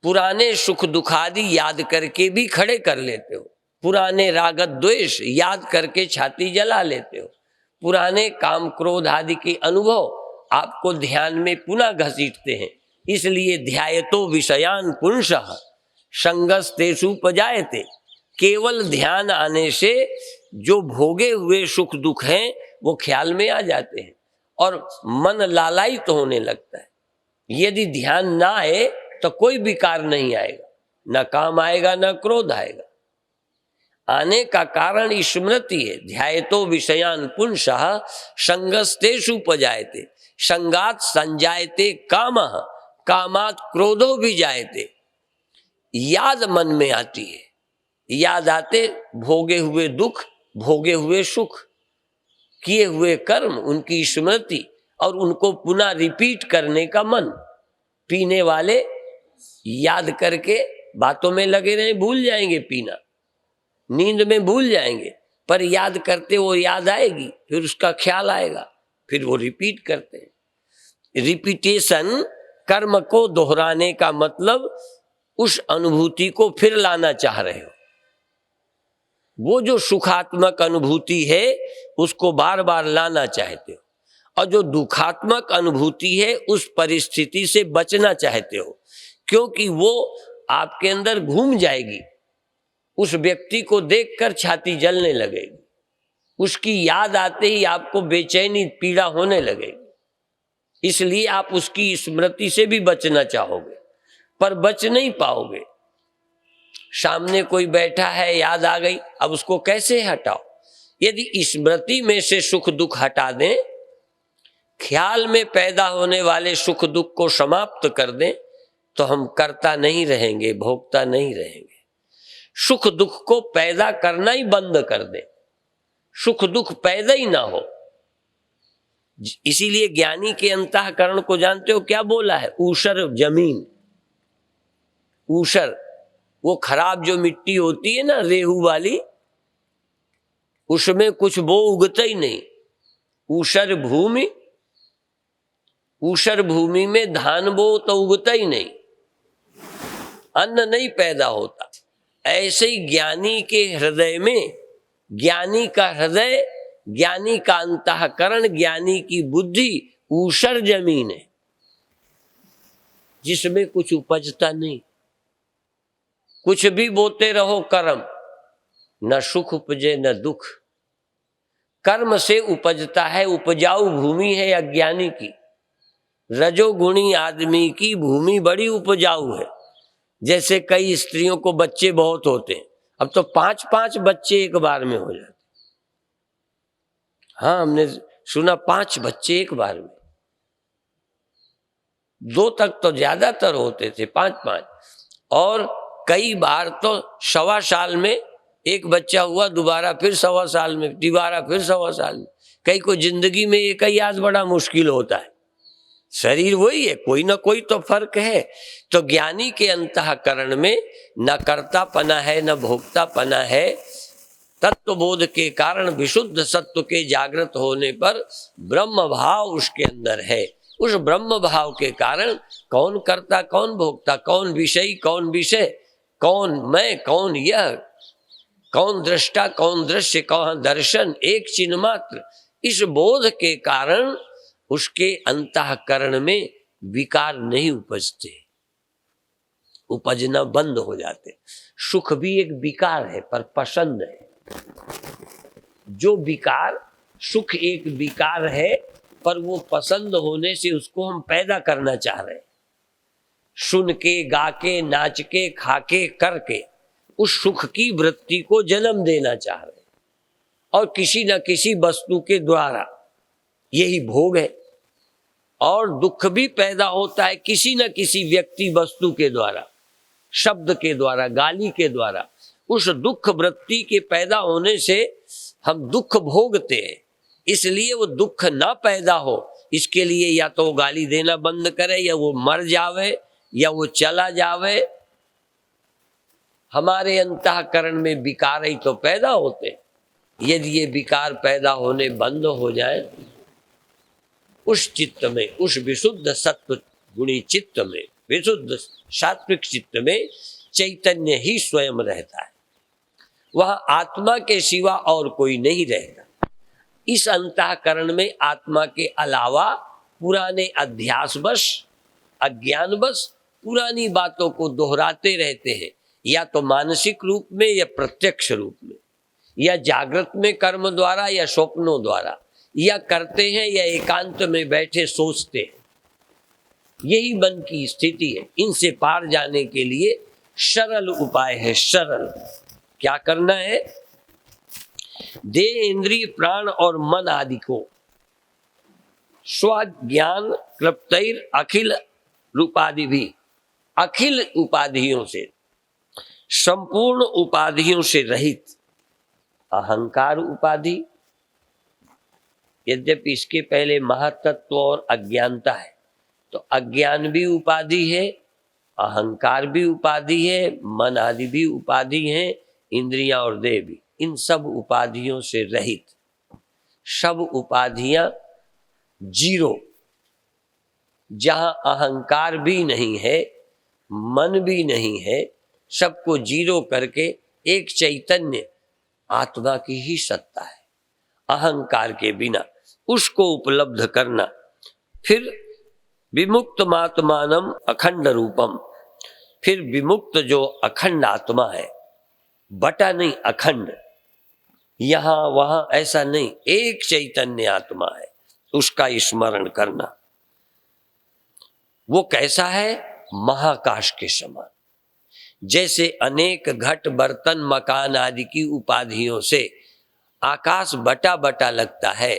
पुराने सुख दुखादि याद करके भी खड़े कर लेते हो, पुराने राग द्वेष याद करके छाती जला लेते हो, पुराने काम क्रोध आदि के अनुभव आपको ध्यान में पुनः घसीटते हैं। इसलिए ध्यायतो विषयान पुंसः संगस्तेषु पजायते। केवल ध्यान आने से जो भोगे हुए सुख दुख हैं वो ख्याल में आ जाते हैं और मन लालायित होने लगता है। यदि ध्यान ना आए तो कोई विकार नहीं आएगा, न काम आएगा न क्रोध आएगा। आने का कारण स्मृति है। ध्यायतो विषयान पुंसः संगस्तेषु उपजायते, संगात संजायते कामः, कामात् क्रोधो भी जायते। याद मन में आती है, याद आते भोगे हुए दुख, भोगे हुए सुख, किए हुए कर्म, उनकी स्मृति और उनको पुनः रिपीट करने का मन। पीने वाले याद करके बातों में लगे रहे, भूल जाएंगे पीना। नींद में भूल जाएंगे, पर याद करते वो याद आएगी, फिर उसका ख्याल आएगा, फिर वो रिपीट करते हैं। रिपीटेशन, कर्म को दोहराने का मतलब उस अनुभूति को फिर लाना चाह रहे हो। वो जो सुखात्मक अनुभूति है उसको बार बार लाना चाहते हो, और जो दुखात्मक अनुभूति है उस परिस्थिति से बचना चाहते हो, क्योंकि वो आपके अंदर घूम जाएगी। उस व्यक्ति को देखकर छाती जलने लगेगी, उसकी याद आते ही आपको बेचैनी, पीड़ा होने लगेगी। इसलिए आप उसकी स्मृति से भी बचना चाहोगे, पर बच नहीं पाओगे। सामने कोई बैठा है, याद आ गई, अब उसको कैसे हटाओ? यदि स्मृति में से सुख दुख हटा दें, ख्याल में पैदा होने वाले सुख दुख को समाप्त कर दें, तो हम करता नहीं रहेंगे, भोगता नहीं रहेंगे। सुख दुख को पैदा करना ही बंद कर दें, सुख दुख पैदा ही ना हो। इसीलिए ज्ञानी के अंतःकरण को जानते हो क्या बोला है? ऊषर जमीन, ऊषर वो खराब जो मिट्टी होती है ना, रेहू वाली, उसमें कुछ वो उगता ही नहीं। ऊषर भूमि, ऊषर भूमि में धान बो तो उगता ही नहीं, अन्न नहीं पैदा होता। ऐसे ही ज्ञानी के हृदय में, ज्ञानी का हृदय, ज्ञानी का अंतःकरण, ज्ञानी की बुद्धि ऊषर जमीन है, जिसमें कुछ उपजता नहीं। कुछ भी बोते रहो कर्म, न सुख उपजे न दुख। कर्म से उपजता है, उपजाऊ भूमि है अज्ञानी की। रजोगुणी आदमी की भूमि बड़ी उपजाऊ है। जैसे कई स्त्रियों को बच्चे बहुत होते हैं, अब तो 5-5 बच्चे एक बार में हो जाते। हाँ, हमने सुना 5 बच्चे एक बार में। 2 तक तो ज्यादातर होते थे, 5-5, और कई बार तो 1.25 साल में एक बच्चा हुआ, दोबारा फिर 1.25 साल में, दोबारा फिर 1.25 साल में। कई को जिंदगी में एक ही आज बड़ा मुश्किल होता है। शरीर वही है, कोई ना कोई तो फर्क है। तो ज्ञानी के अंतःकरण में न कर्तापना है न भोक्तापना है। तत्व बोध के कारण विशुद्ध सत्व के जागृत होने पर ब्रह्म भाव उसके अंदर है। उस ब्रह्म भाव के कारण कौन कर्ता कौन भोक्ता, कौन विषयी कौन विषय, कौन मैं कौन यह, कौन दृष्टा कौन दृश्य, कौन दर्शन, एक चिन्ह मात्र। इस बोध के कारण उसके अंतःकरण में विकार नहीं उपजते, उपजना बंद हो जाते। सुख भी एक विकार है, पर पसंद है। जो विकार, सुख एक विकार है, पर वो पसंद होने से उसको हम पैदा करना चाह रहे हैं। सुन के, गा के, नाच के, खा के, करके उस सुख की वृत्ति को जन्म देना चाह रहे हैं, और किसी न किसी वस्तु के द्वारा, यही भोग है। और दुख भी पैदा होता है किसी न किसी व्यक्ति वस्तु के द्वारा, शब्द के द्वारा, गाली के द्वारा। उस दुख वृत्ति के पैदा होने से हम दुख भोगते हैं। इसलिए वो दुख ना पैदा हो, इसके लिए या तो वो गाली देना बंद करे, या वो मर जावे, या वो चला जावे। हमारे अंतःकरण में विकार ही तो पैदा होते। यदि ये विकार पैदा होने बंद हो जाए, उस चित्त में, उस विशुद्ध सत्व गुणी चित्त में, विशुद्ध सात्विक चित्त में चैतन्य ही स्वयं रहता है। वह आत्मा के सिवा और कोई नहीं रहता। इस अंतःकरण में आत्मा के अलावा पुराने अध्यासवश, अज्ञानवश पुरानी बातों को दोहराते रहते हैं, या तो मानसिक रूप में या प्रत्यक्ष रूप में, या जागृत में कर्म द्वारा या स्वप्नों द्वारा, या करते हैं या एकांत में बैठे सोचते हैं। यही मन की स्थिति है। इनसे पार जाने के लिए सरल उपाय है। सरल क्या करना है? देह, इंद्रिय, प्राण और मन आदि को स्वज्ञान क्लृप्तैर अखिल रूपादि भी, अखिल उपाधियों से, संपूर्ण उपाधियों से रहित, अहंकार उपाधि, यद्यपि इसके पहले महातत्व और अज्ञानता है, तो अज्ञान भी उपाधि है, अहंकार भी उपाधि है, मन आदि भी उपाधि है, इंद्रियां और देह भी, इन सब उपाधियों से रहित, सब उपाधियां जीरो, जहां अहंकार भी नहीं है, मन भी नहीं है, सबको जीरो करके एक चैतन्य आत्मा की ही सत्ता है, अहंकार के बिना उसको उपलब्ध करना। फिर विमुक्त मात्मानम अखंड रूपम, फिर विमुक्त जो अखंड आत्मा है, बटा नहीं, अखंड, यहां वहां ऐसा नहीं, एक चैतन्य आत्मा है, उसका स्मरण करना। वो कैसा है? महाकाश के समान। जैसे अनेक घट बर्तन मकान आदि की उपाधियों से आकाश बटा बटा लगता है,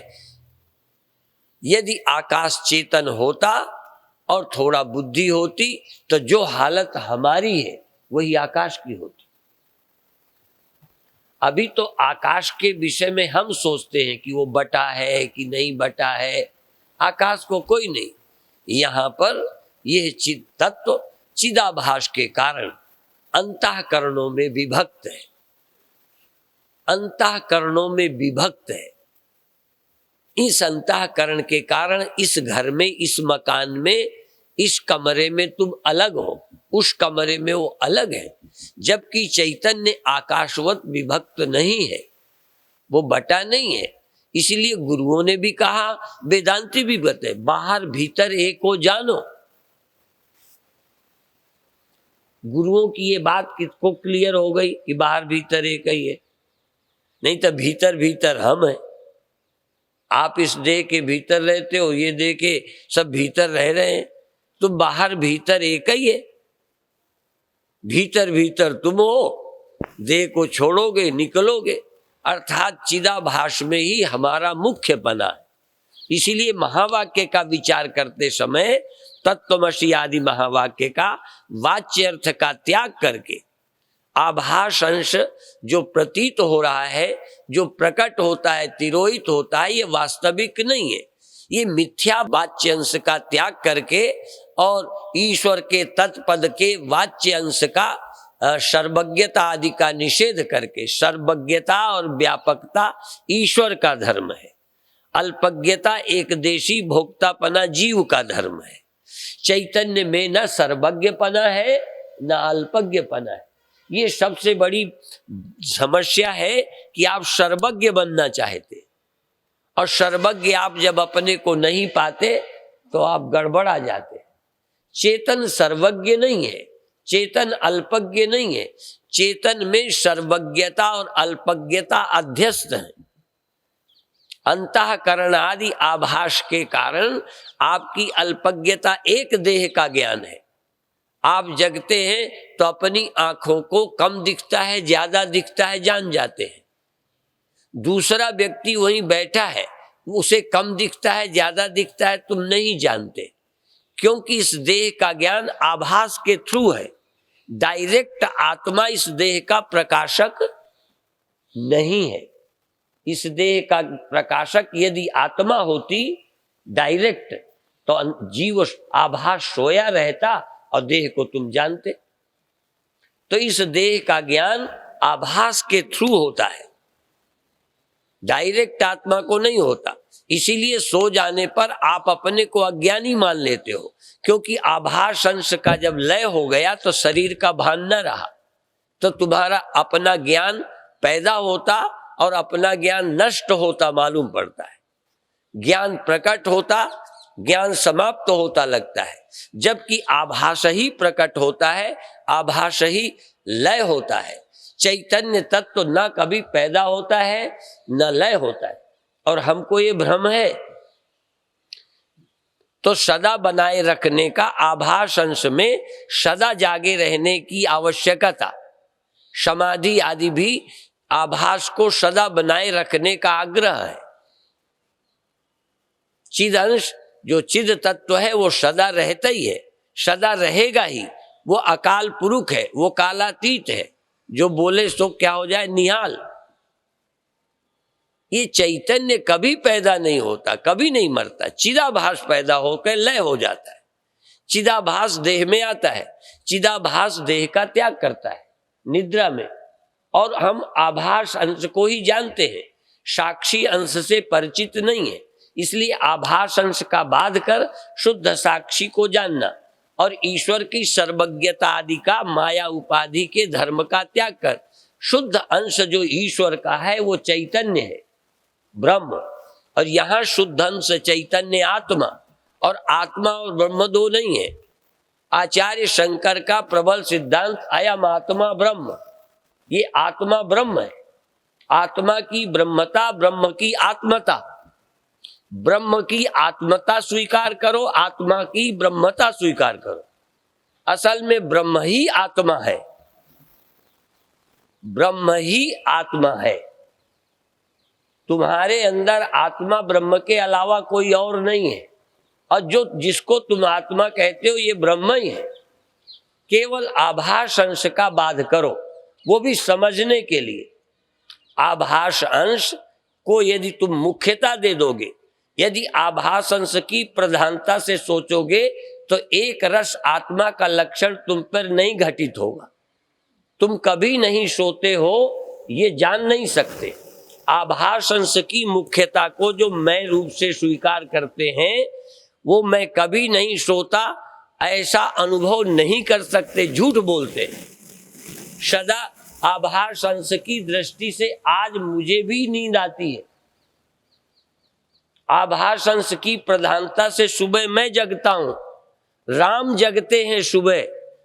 यदि आकाश चेतन होता और थोड़ा बुद्धि होती तो जो हालत हमारी है वही आकाश की होती। अभी तो आकाश के विषय में हम सोचते हैं कि वो बटा है कि नहीं बटा है, आकाश को कोई नहीं। यहाँ पर यह चिद तत्व चिदाभास के कारण अंतःकरणों में विभक्त है, अंतःकरणों में विभक्त है। इस अंतःकरण के कारण इस घर में, इस मकान में, इस कमरे में तुम अलग हो, उस कमरे में वो अलग है, जबकि चैतन्य आकाशवत विभक्त नहीं है, वो बटा नहीं है। इसलिए गुरुओं ने भी कहा, वेदांती भी बताए, बाहर भीतर एक हो जानो। गुरुओं की ये बात किसको क्लियर हो गई कि बाहर भीतर एक ही है? नहीं तो भीतर भीतर हम हैं। आप इस देह के भीतर रहते हो, ये देह के सब भीतर रह रहे हैं, तो बाहर भीतर एक ही है। भीतर भीतर तुम हो, देह को छोड़ोगे निकलोगे, अर्थात चिदाभास में ही हमारा मुख्य पना है। इसीलिए महावाक्य का विचार करते समय तत्वमसि आदि महावाक्य का वाच्य अर्थ का त्याग करके आभास अंश जो प्रतीत हो रहा है, जो प्रकट होता है, तिरोहित होता है, ये वास्तविक नहीं है, ये मिथ्या वाच्य अंश का त्याग करके और ईश्वर के तत्पद के वाच्य अंश का सर्वज्ञता आदि का निषेध करके, सर्वज्ञता और व्यापकता ईश्वर का धर्म है, अल्पज्ञता एकदेशी भोक्तापना जीव का धर्म है। चैतन्य में न सर्वज्ञपना है न अल्पज्ञपना है। ये सबसे बड़ी समस्या है कि आप सर्वज्ञ बनना चाहते, और सर्वज्ञ आप जब अपने को नहीं पाते तो आप गड़बड़ा जाते। चेतन सर्वज्ञ नहीं है, चेतन अल्पज्ञ नहीं है, चेतन में सर्वज्ञता और अल्पज्ञता अध्यस्त है। अंतःकरण आदि आभास के कारण आपकी अल्पज्ञता एक देह का ज्ञान है। आप जगते हैं तो अपनी आंखों को कम दिखता है, ज्यादा दिखता है, जान जाते हैं। दूसरा व्यक्ति वहीं बैठा है, उसे कम दिखता है, ज्यादा दिखता है, तुम नहीं जानते, क्योंकि इस देह का ज्ञान आभास के थ्रू है। डायरेक्ट आत्मा इस देह का प्रकाशक नहीं है। इस देह का प्रकाशक यदि आत्मा होती डायरेक्ट, तो जीव आभास सोया रहता और देह को तुम जानते। तो इस देह का ज्ञान आभास के थ्रू होता है, डायरेक्ट आत्मा को नहीं होता। इसीलिए सो जाने पर आप अपने को अज्ञानी मान लेते हो, क्योंकि आभास अंश का जब लय हो गया तो शरीर का भान न रहा, तो तुम्हारा अपना ज्ञान पैदा होता और अपना ज्ञान नष्ट होता मालूम पड़ता है। ज्ञान प्रकट होता, ज्ञान समाप्त होता लगता है, जबकि आभास ही प्रकट होता है, आभास ही लय होता है। चैतन्य तत्व न कभी पैदा होता है न लय होता है, और हमको ये भ्रम है। तो सदा बनाए रखने का आभास अंश में सदा जागे रहने की आवश्यकता, समाधि आदि भी आभास को सदा बनाए रखने का आग्रह है। चिद अंश जो चिद तत्व है वो सदा रहता ही है, सदा रहेगा ही। वो अकाल पुरुष है, वो कालातीत है, जो बोले सो क्या हो जाए निहाल। ये चैतन्य कभी पैदा नहीं होता, कभी नहीं मरता। चिदाभास पैदा होकर लय हो जाता है, चिदाभास देह में आता है, चिदाभास देह का त्याग करता है निद्रा में। और हम आभास अंश को ही जानते हैं, साक्षी अंश से परिचित नहीं है। इसलिए आभास अंश का बाध कर शुद्ध साक्षी को जानना और ईश्वर की सर्वज्ञता आदि का माया उपाधि के धर्म का त्याग कर शुद्ध अंश जो ईश्वर का है वो चैतन्य है, ब्रह्म। और यहाँ शुद्ध अंश चैतन्य आत्मा, और आत्मा और ब्रह्म दो नहीं है। आचार्य शंकर का प्रबल सिद्धांत अयम आत्मा ब्रह्म, ये आत्मा ब्रह्म है। आत्मा की ब्रह्मता, ब्रह्म की आत्मता। ब्रह्म की आत्मता स्वीकार करो, आत्मा की ब्रह्मता स्वीकार करो। असल में ब्रह्म ही आत्मा है, ब्रह्म ही आत्मा है। तुम्हारे अंदर आत्मा ब्रह्म के अलावा कोई और नहीं है, और जो जिसको तुम आत्मा कहते हो ये ब्रह्म ही है। केवल आभास अंश का बाध करो, वो भी समझने के लिए। आभास अंश को यदि तुम मुख्यता दे दोगे, यदि आभास अंश की प्रधानता से सोचोगे, तो एक रस आत्मा का लक्षण तुम पर नहीं घटित होगा। तुम कभी नहीं सोते हो, ये जान नहीं सकते। आभास अंश की मुख्यता को जो मैं रूप से स्वीकार करते हैं, वो मैं कभी नहीं सोता ऐसा अनुभव नहीं कर सकते, झूठ बोलते। सदा आभास अंश की दृष्टि से आज मुझे भी नींद आती है। आभास अंश की प्रधानता से सुबह मैं जगता हूं, राम जगते हैं सुबह,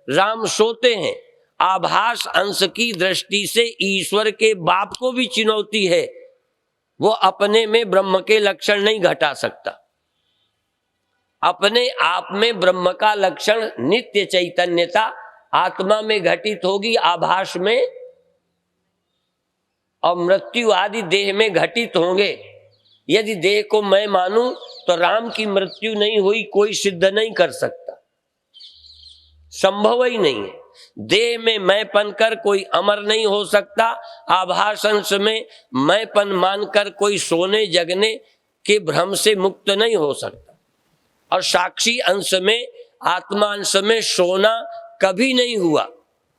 राम सोते हैं। आभास अंश की दृष्टि से ईश्वर के बाप को भी चुनौती है, वो अपने में ब्रह्म के लक्षण नहीं घटा सकता। अपने आप में ब्रह्म का लक्षण नित्य चैतन्यता आत्मा में घटित होगी, आभास में, और मृत्यु आदि देह में घटित होंगे। यदि देह को मैं मानूं तो राम की मृत्यु नहीं हुई कोई सिद्ध नहीं कर सकता, संभव ही नहीं है। देह में मैंपन कर कोई अमर नहीं हो सकता, आभास अंश में मैंपन मानकर कोई सोने जगने के भ्रम से मुक्त नहीं हो सकता। और साक्षी अंश में, आत्मा अंश में सोना कभी नहीं हुआ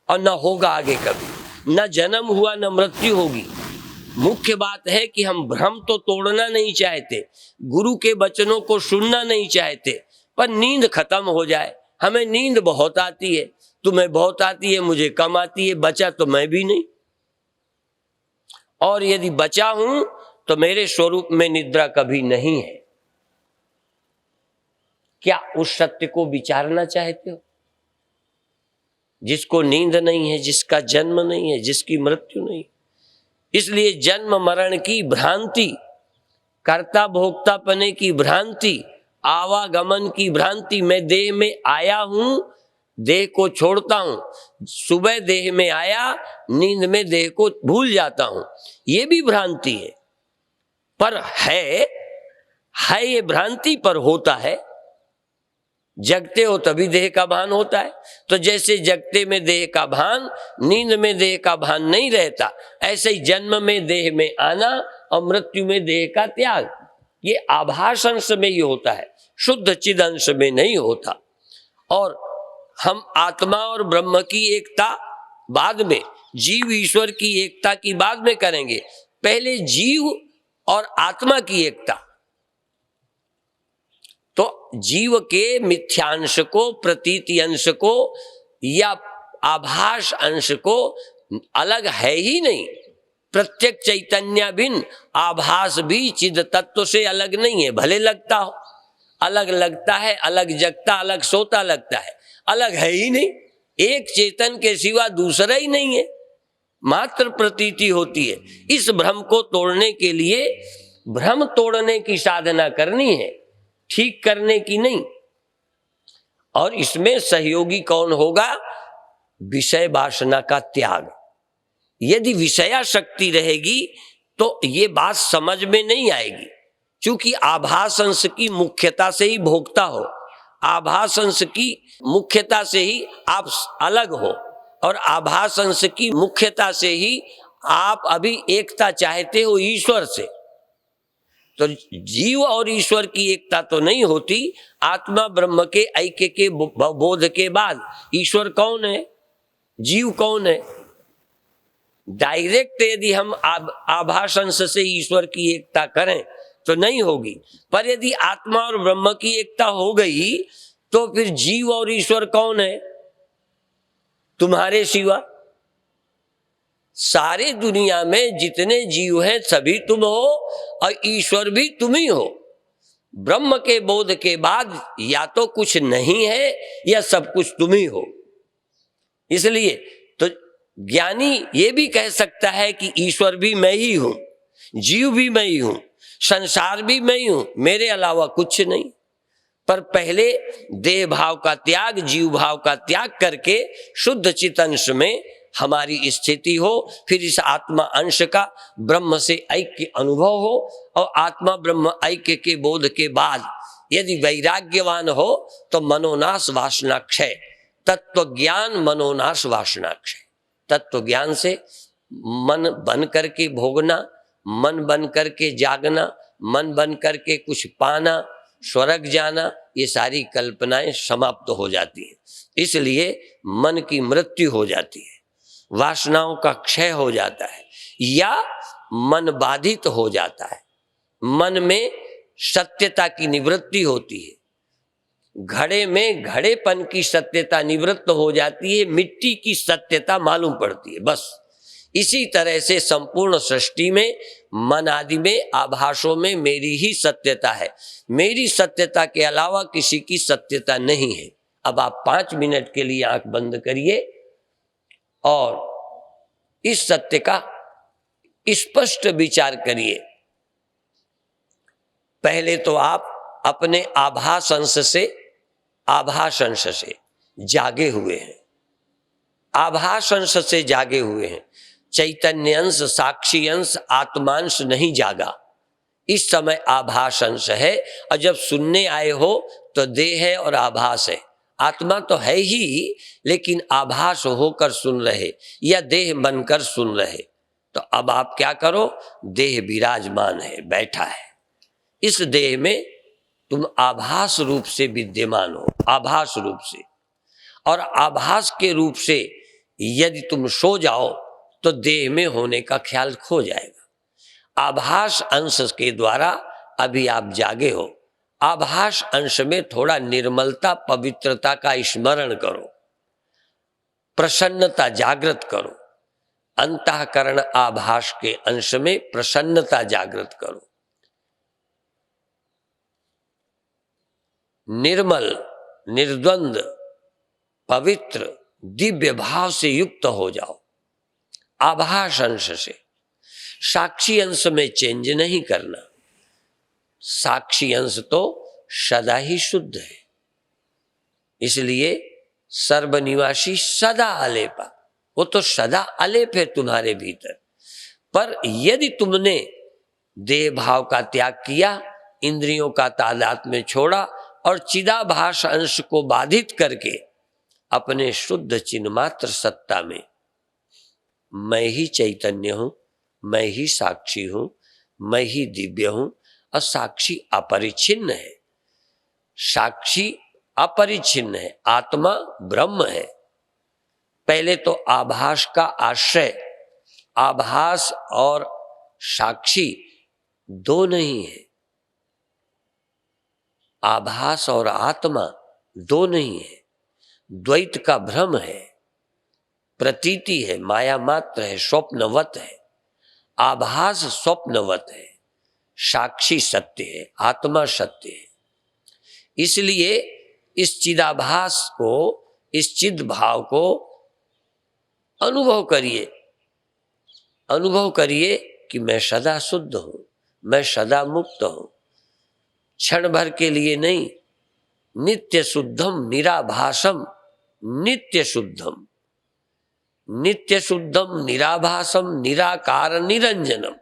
और न होगा आगे कभी, न जन्म हुआ न मृत्यु होगी। मुख्य बात है कि हम भ्रम तो तोड़ना नहीं चाहते, गुरु के वचनों को सुनना नहीं चाहते, पर नींद खत्म हो जाए। हमें नींद बहुत आती है, तुम्हें बहुत आती है, मुझे कम आती है, बचा तो मैं भी नहीं। और यदि बचा हूं तो मेरे स्वरूप में निद्रा कभी नहीं है। क्या उस सत्य को विचारना चाहते हो? जिसको नींद नहीं है, जिसका जन्म नहीं है, जिसकी मृत्यु नहीं। इसलिए जन्म मरण की भ्रांति, कर्ता भोक्तापने की भ्रांति, आवागमन की भ्रांति, मैं देह में आया हूं, देह को छोड़ता हूं, सुबह देह में आया, नींद में देह को भूल जाता हूं, ये भी भ्रांति है। पर है ये भ्रांति, पर होता है। जगते हो तभी देह का भान होता है। तो जैसे जगते में देह का भान, नींद में देह का भान नहीं रहता, ऐसे ही जन्म में देह में आना और मृत्यु में देह का त्याग, ये आभास अंश में ही होता है, शुद्ध चिद अंश में नहीं होता। और हम आत्मा और ब्रह्म की एकता बाद में, जीव ईश्वर की एकता की बाद में करेंगे। पहले जीव और आत्मा की एकता। तो जीव के मिथ्यांश को, प्रतीति अंश को या आभास अंश को अलग है ही नहीं। प्रत्येक चैतन्य भिन्न, आभास भी चिद तत्व से अलग नहीं है। भले लगता हो, अलग लगता है, अलग जगता, अलग सोता लगता है, अलग है ही नहीं। एक चेतन के सिवा दूसरा ही नहीं है, मात्र प्रतीति होती है। इस भ्रम को तोड़ने के लिए भ्रम तोड़ने की साधना करनी है, ठीक करने की नहीं। और इसमें सहयोगी कौन होगा? विषय वासना का त्याग। यदि विषया शक्ति रहेगी तो ये बात समझ में नहीं आएगी, क्योंकि आभास अंश की मुख्यता से ही भोगता हो, आभास अंश की मुख्यता से ही आप अलग हो, और आभास अंश की मुख्यता से ही आप अभी एकता चाहते हो ईश्वर से। तो जीव और ईश्वर की एकता तो नहीं होती। आत्मा ब्रह्म के ऐक्य के बोध के बाद ईश्वर कौन है, जीव कौन है? डायरेक्ट यदि हम आभास अंश से ईश्वर की एकता करें तो नहीं होगी, पर यदि आत्मा और ब्रह्म की एकता हो गई तो फिर जीव और ईश्वर कौन है? तुम्हारे सिवा सारे दुनिया में जितने जीव हैं सभी तुम हो और ईश्वर भी तुम ही हो। ब्रह्म के बोध के बाद या तो कुछ नहीं है या सब कुछ तुम ही हो। इसलिए तो ज्ञानी ये भी कह सकता है कि ईश्वर भी मैं ही हूं, जीव भी मैं ही हूं, संसार भी मैं ही हूं, मेरे अलावा कुछ नहीं। पर पहले देह भाव का त्याग, जीव भाव का त्याग करके शुद्ध चित अंश में हमारी स्थिति हो, फिर इस आत्मा अंश का ब्रह्म से ऐक्य अनुभव हो और आत्मा ब्रह्म ऐक्य के बोध के बाद यदि वैराग्यवान हो तो मनोनाश वासना क्षय, तत्व ज्ञान मनोनाश वासना क्षय। तत्व ज्ञान से मन बन करके भोगना, मन बन करके जागना, मन बन करके कुछ पाना, स्वर्ग जाना, ये सारी कल्पनाएं समाप्त हो जाती हैं। इसलिए मन की मृत्यु हो जाती है, वासनाओं का क्षय हो जाता है या मन बाधित हो जाता है, मन में सत्यता की निवृत्ति होती है, घड़े में घड़ेपन की सत्यता निवृत्त हो जाती है, मिट्टी की सत्यता मालूम पड़ती है। बस इसी तरह से संपूर्ण सृष्टि में मन आदि में आभासों में मेरी ही सत्यता है, मेरी सत्यता के अलावा किसी की सत्यता नहीं है। अब आप 5 मिनट के लिए आंख बंद करिए और इस सत्य का स्पष्ट विचार करिए। पहले तो आप अपने आभास अंश से जागे हुए हैं, आभास अंश से जागे हुए हैं। चैतन्य अंश, साक्षी अंश, आत्मांश नहीं जागा। इस समय आभास अंश है और जब सुनने आए हो तो देह है और आभास है। आत्मा तो है ही, लेकिन आभास होकर सुन रहे या देह बनकर सुन रहे। तो अब आप क्या करो, देह विराजमान है, बैठा है, इस देह में तुम आभास रूप से विद्यमान हो, आभास रूप से। और आभास के रूप से यदि तुम सो जाओ तो देह में होने का ख्याल खो जाएगा। आभास अंश के द्वारा अभी आप जागे हो, आभास अंश में थोड़ा निर्मलता, पवित्रता का स्मरण करो, प्रसन्नता जागृत करो। अंतःकरण आभास के अंश में प्रसन्नता जागृत करो, निर्मल, निर्द्वंद, पवित्र, दिव्य भाव से युक्त हो जाओ। आभास अंश से साक्षी अंश में चेंज नहीं करना। साक्षी अंश तो सदा ही शुद्ध है, इसलिए सर्वनिवासी सदा अलेपा, वो तो सदा अलेप है तुम्हारे भीतर। पर यदि तुमने देह भाव का त्याग किया, इंद्रियों का तादात्म्य छोड़ा और चिदाभास अंश को बाधित करके अपने शुद्ध चिन्मात्र सत्ता में मैं ही चैतन्य हूं, मैं ही साक्षी हूं, मैं ही दिव्य हूं, और साक्षी अपरिच्छिन्न है, साक्षी अपरिच्छिन्न है, आत्मा ब्रह्म है। पहले तो आभास का आश्रय, आभास और साक्षी दो नहीं है, आभास और आत्मा दो नहीं है, द्वैत का भ्रम है, प्रतीति है, माया मात्र है, स्वप्नवत है। आभास स्वप्नवत है, साक्षी सत्य है, आत्मा सत्य है। इसलिए इस चिदाभास को, इस चिद भाव को अनुभव करिए, अनुभव करिए कि मैं सदा शुद्ध हूं, मैं सदा मुक्त हूं। क्षण भर के लिए नहीं, नित्य शुद्धम निराभासम, नित्य शुद्धम, नित्य शुद्धम निराभासम, निराकार निरंजनम।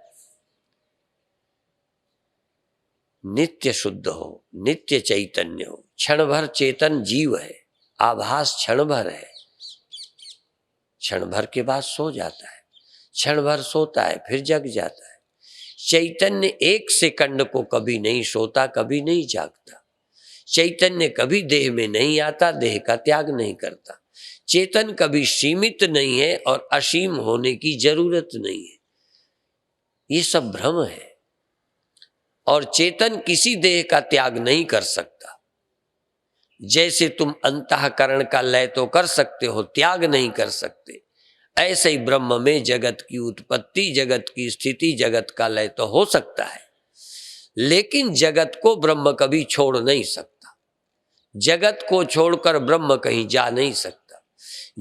नित्य शुद्ध हो, नित्य चैतन्य हो, क्षण भर चेतन जीव है, आभास क्षण भर है, क्षण भर के बाद सो जाता है, क्षण भर सोता है फिर जग जाता है। चैतन्य एक सेकंड को कभी नहीं सोता, कभी नहीं जागता। चैतन्य कभी देह में नहीं आता, देह का त्याग नहीं करता। चेतन कभी सीमित नहीं है और असीम होने की जरूरत नहीं है। ये सब भ्रम है। और चेतन किसी देह का त्याग नहीं कर सकता। जैसे तुम अंतःकरण का लय तो कर सकते हो, त्याग नहीं कर सकते, ऐसे ही ब्रह्म में जगत की उत्पत्ति, जगत की स्थिति, जगत का लय तो हो सकता है, लेकिन जगत को ब्रह्म कभी छोड़ नहीं सकता। जगत को छोड़कर ब्रह्म कहीं जा नहीं सकता।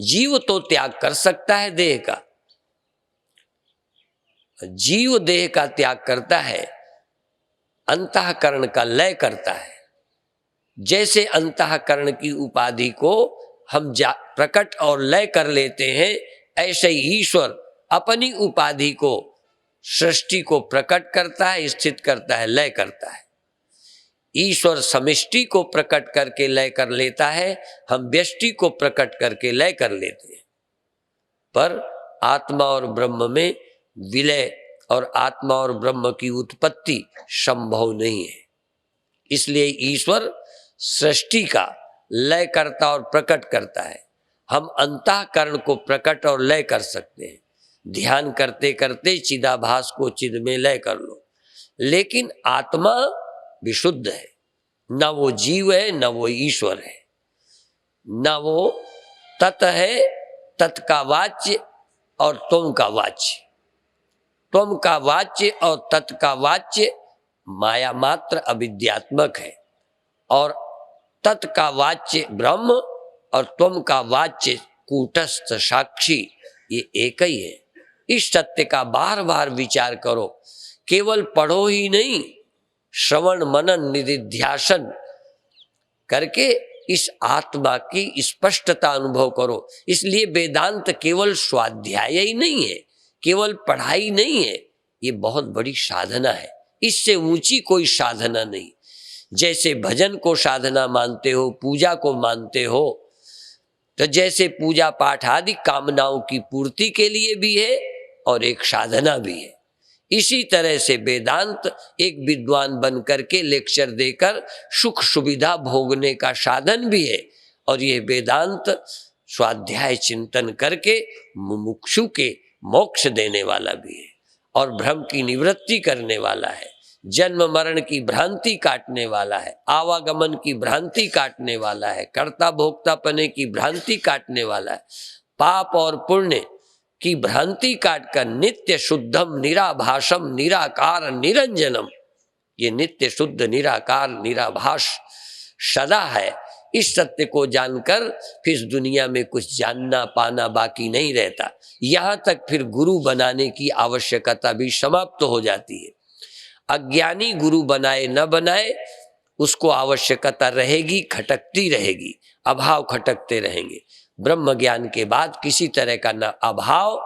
जीव तो त्याग कर सकता है देह का, जीव देह का त्याग करता है, अंतःकरण का लय करता है। जैसे अंतःकरण की उपाधि को हम प्रकट और लय कर लेते हैं, ऐसे ही ईश्वर अपनी उपाधि को, सृष्टि को प्रकट करता है, स्थित करता है, लय करता है। ईश्वर समष्टि को प्रकट करके लय कर लेता है, हम व्यष्टि को प्रकट करके लय कर लेते हैं। पर आत्मा और ब्रह्म में विलय और आत्मा और ब्रह्म की उत्पत्ति संभव नहीं है। इसलिए ईश्वर सृष्टि का लय करता और प्रकट करता है। हम अंतःकरण को प्रकट और लय कर सकते हैं। ध्यान करते करते चिदाभास को चिद में लय कर लो, लेकिन आत्मा विशुद्ध है। न वो जीव है, न वो ईश्वर है, न वो तत् है, तत् का वाच्य और तुम का वाच्य। तुम का वाच्य और तत् का वाच्य माया मात्र अविद्यात्मक है, और तत् का वाच्य ब्रह्म और तुम का वाच्य कूटस्थ साक्षी, ये एक ही है। इस सत्य का बार बार विचार करो। केवल पढ़ो ही नहीं, श्रवण मनन निधिध्यासन करके इस आत्मा की स्पष्टता अनुभव करो। इसलिए वेदांत केवल स्वाध्याय ही नहीं है, केवल पढ़ाई नहीं है, ये बहुत बड़ी साधना है। इससे ऊंची कोई साधना नहीं। जैसे भजन को साधना मानते हो, पूजा को मानते हो, तो जैसे पूजा पाठ आदि कामनाओं की पूर्ति के लिए भी है और एक साधना भी है, इसी तरह से वेदांत एक विद्वान बन करके लेक्चर देकर सुख सुविधा भोगने का साधन भी है, और ये वेदांत स्वाध्याय चिंतन करके मुमुक्षु के मोक्ष देने वाला भी है, और भ्रम की निवृत्ति करने वाला है, जन्म मरण की भ्रांति काटने वाला है, आवागमन की भ्रांति काटने वाला है, कर्ता भोक्तापने की भ्रांति काटने वाला है, पाप और पुण्य की भ्रांति काटकर नित्य शुद्धम निराभासम निराकार निरंजनम, ये नित्य शुद्ध निराकार निराभास सदा है। इस सत्य को जानकर फिर इस दुनिया में कुछ जानना पाना बाकी नहीं रहता। यहाँ तक फिर गुरु बनाने की आवश्यकता भी समाप्त हो जाती है। अज्ञानी गुरु बनाए न बनाए, उसको आवश्यकता रहेगी, खटकती रहेगी, अभाव खटकते रहेंगे। ब्रह्म ज्ञान के बाद किसी तरह का न अभाव,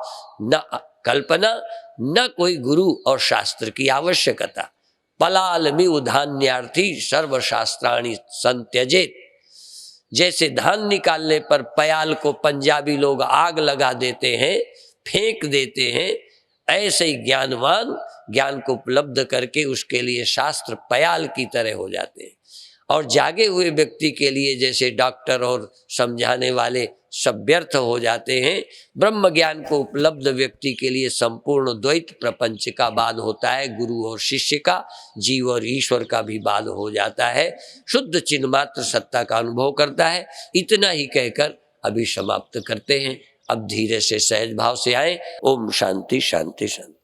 न कल्पना, न कोई गुरु और शास्त्र की आवश्यकता। पलालमिव धान्यार्थी सर्वशास्त्राणि संत्यजेत। जैसे धान निकालने पर पयाल को पंजाबी लोग आग लगा देते हैं, फेंक देते हैं, ऐसे ही ज्ञानवान ज्ञान को उपलब्ध करके उसके लिए शास्त्र पयाल की तरह हो जाते हैं। और जागे हुए व्यक्ति के लिए जैसे डॉक्टर और समझाने वाले सब व्यर्थ हो जाते हैं, ब्रह्म ज्ञान को उपलब्ध व्यक्ति के लिए संपूर्ण द्वैत प्रपंच का बाद होता है। गुरु और शिष्य का, जीव और ईश्वर का भी बाद हो जाता है। शुद्ध चिन्मात्र सत्ता का अनुभव करता है। इतना ही कहकर अभी समाप्त करते हैं। अब धीरे से सहज भाव से आए। ओम शांति शांति शांति।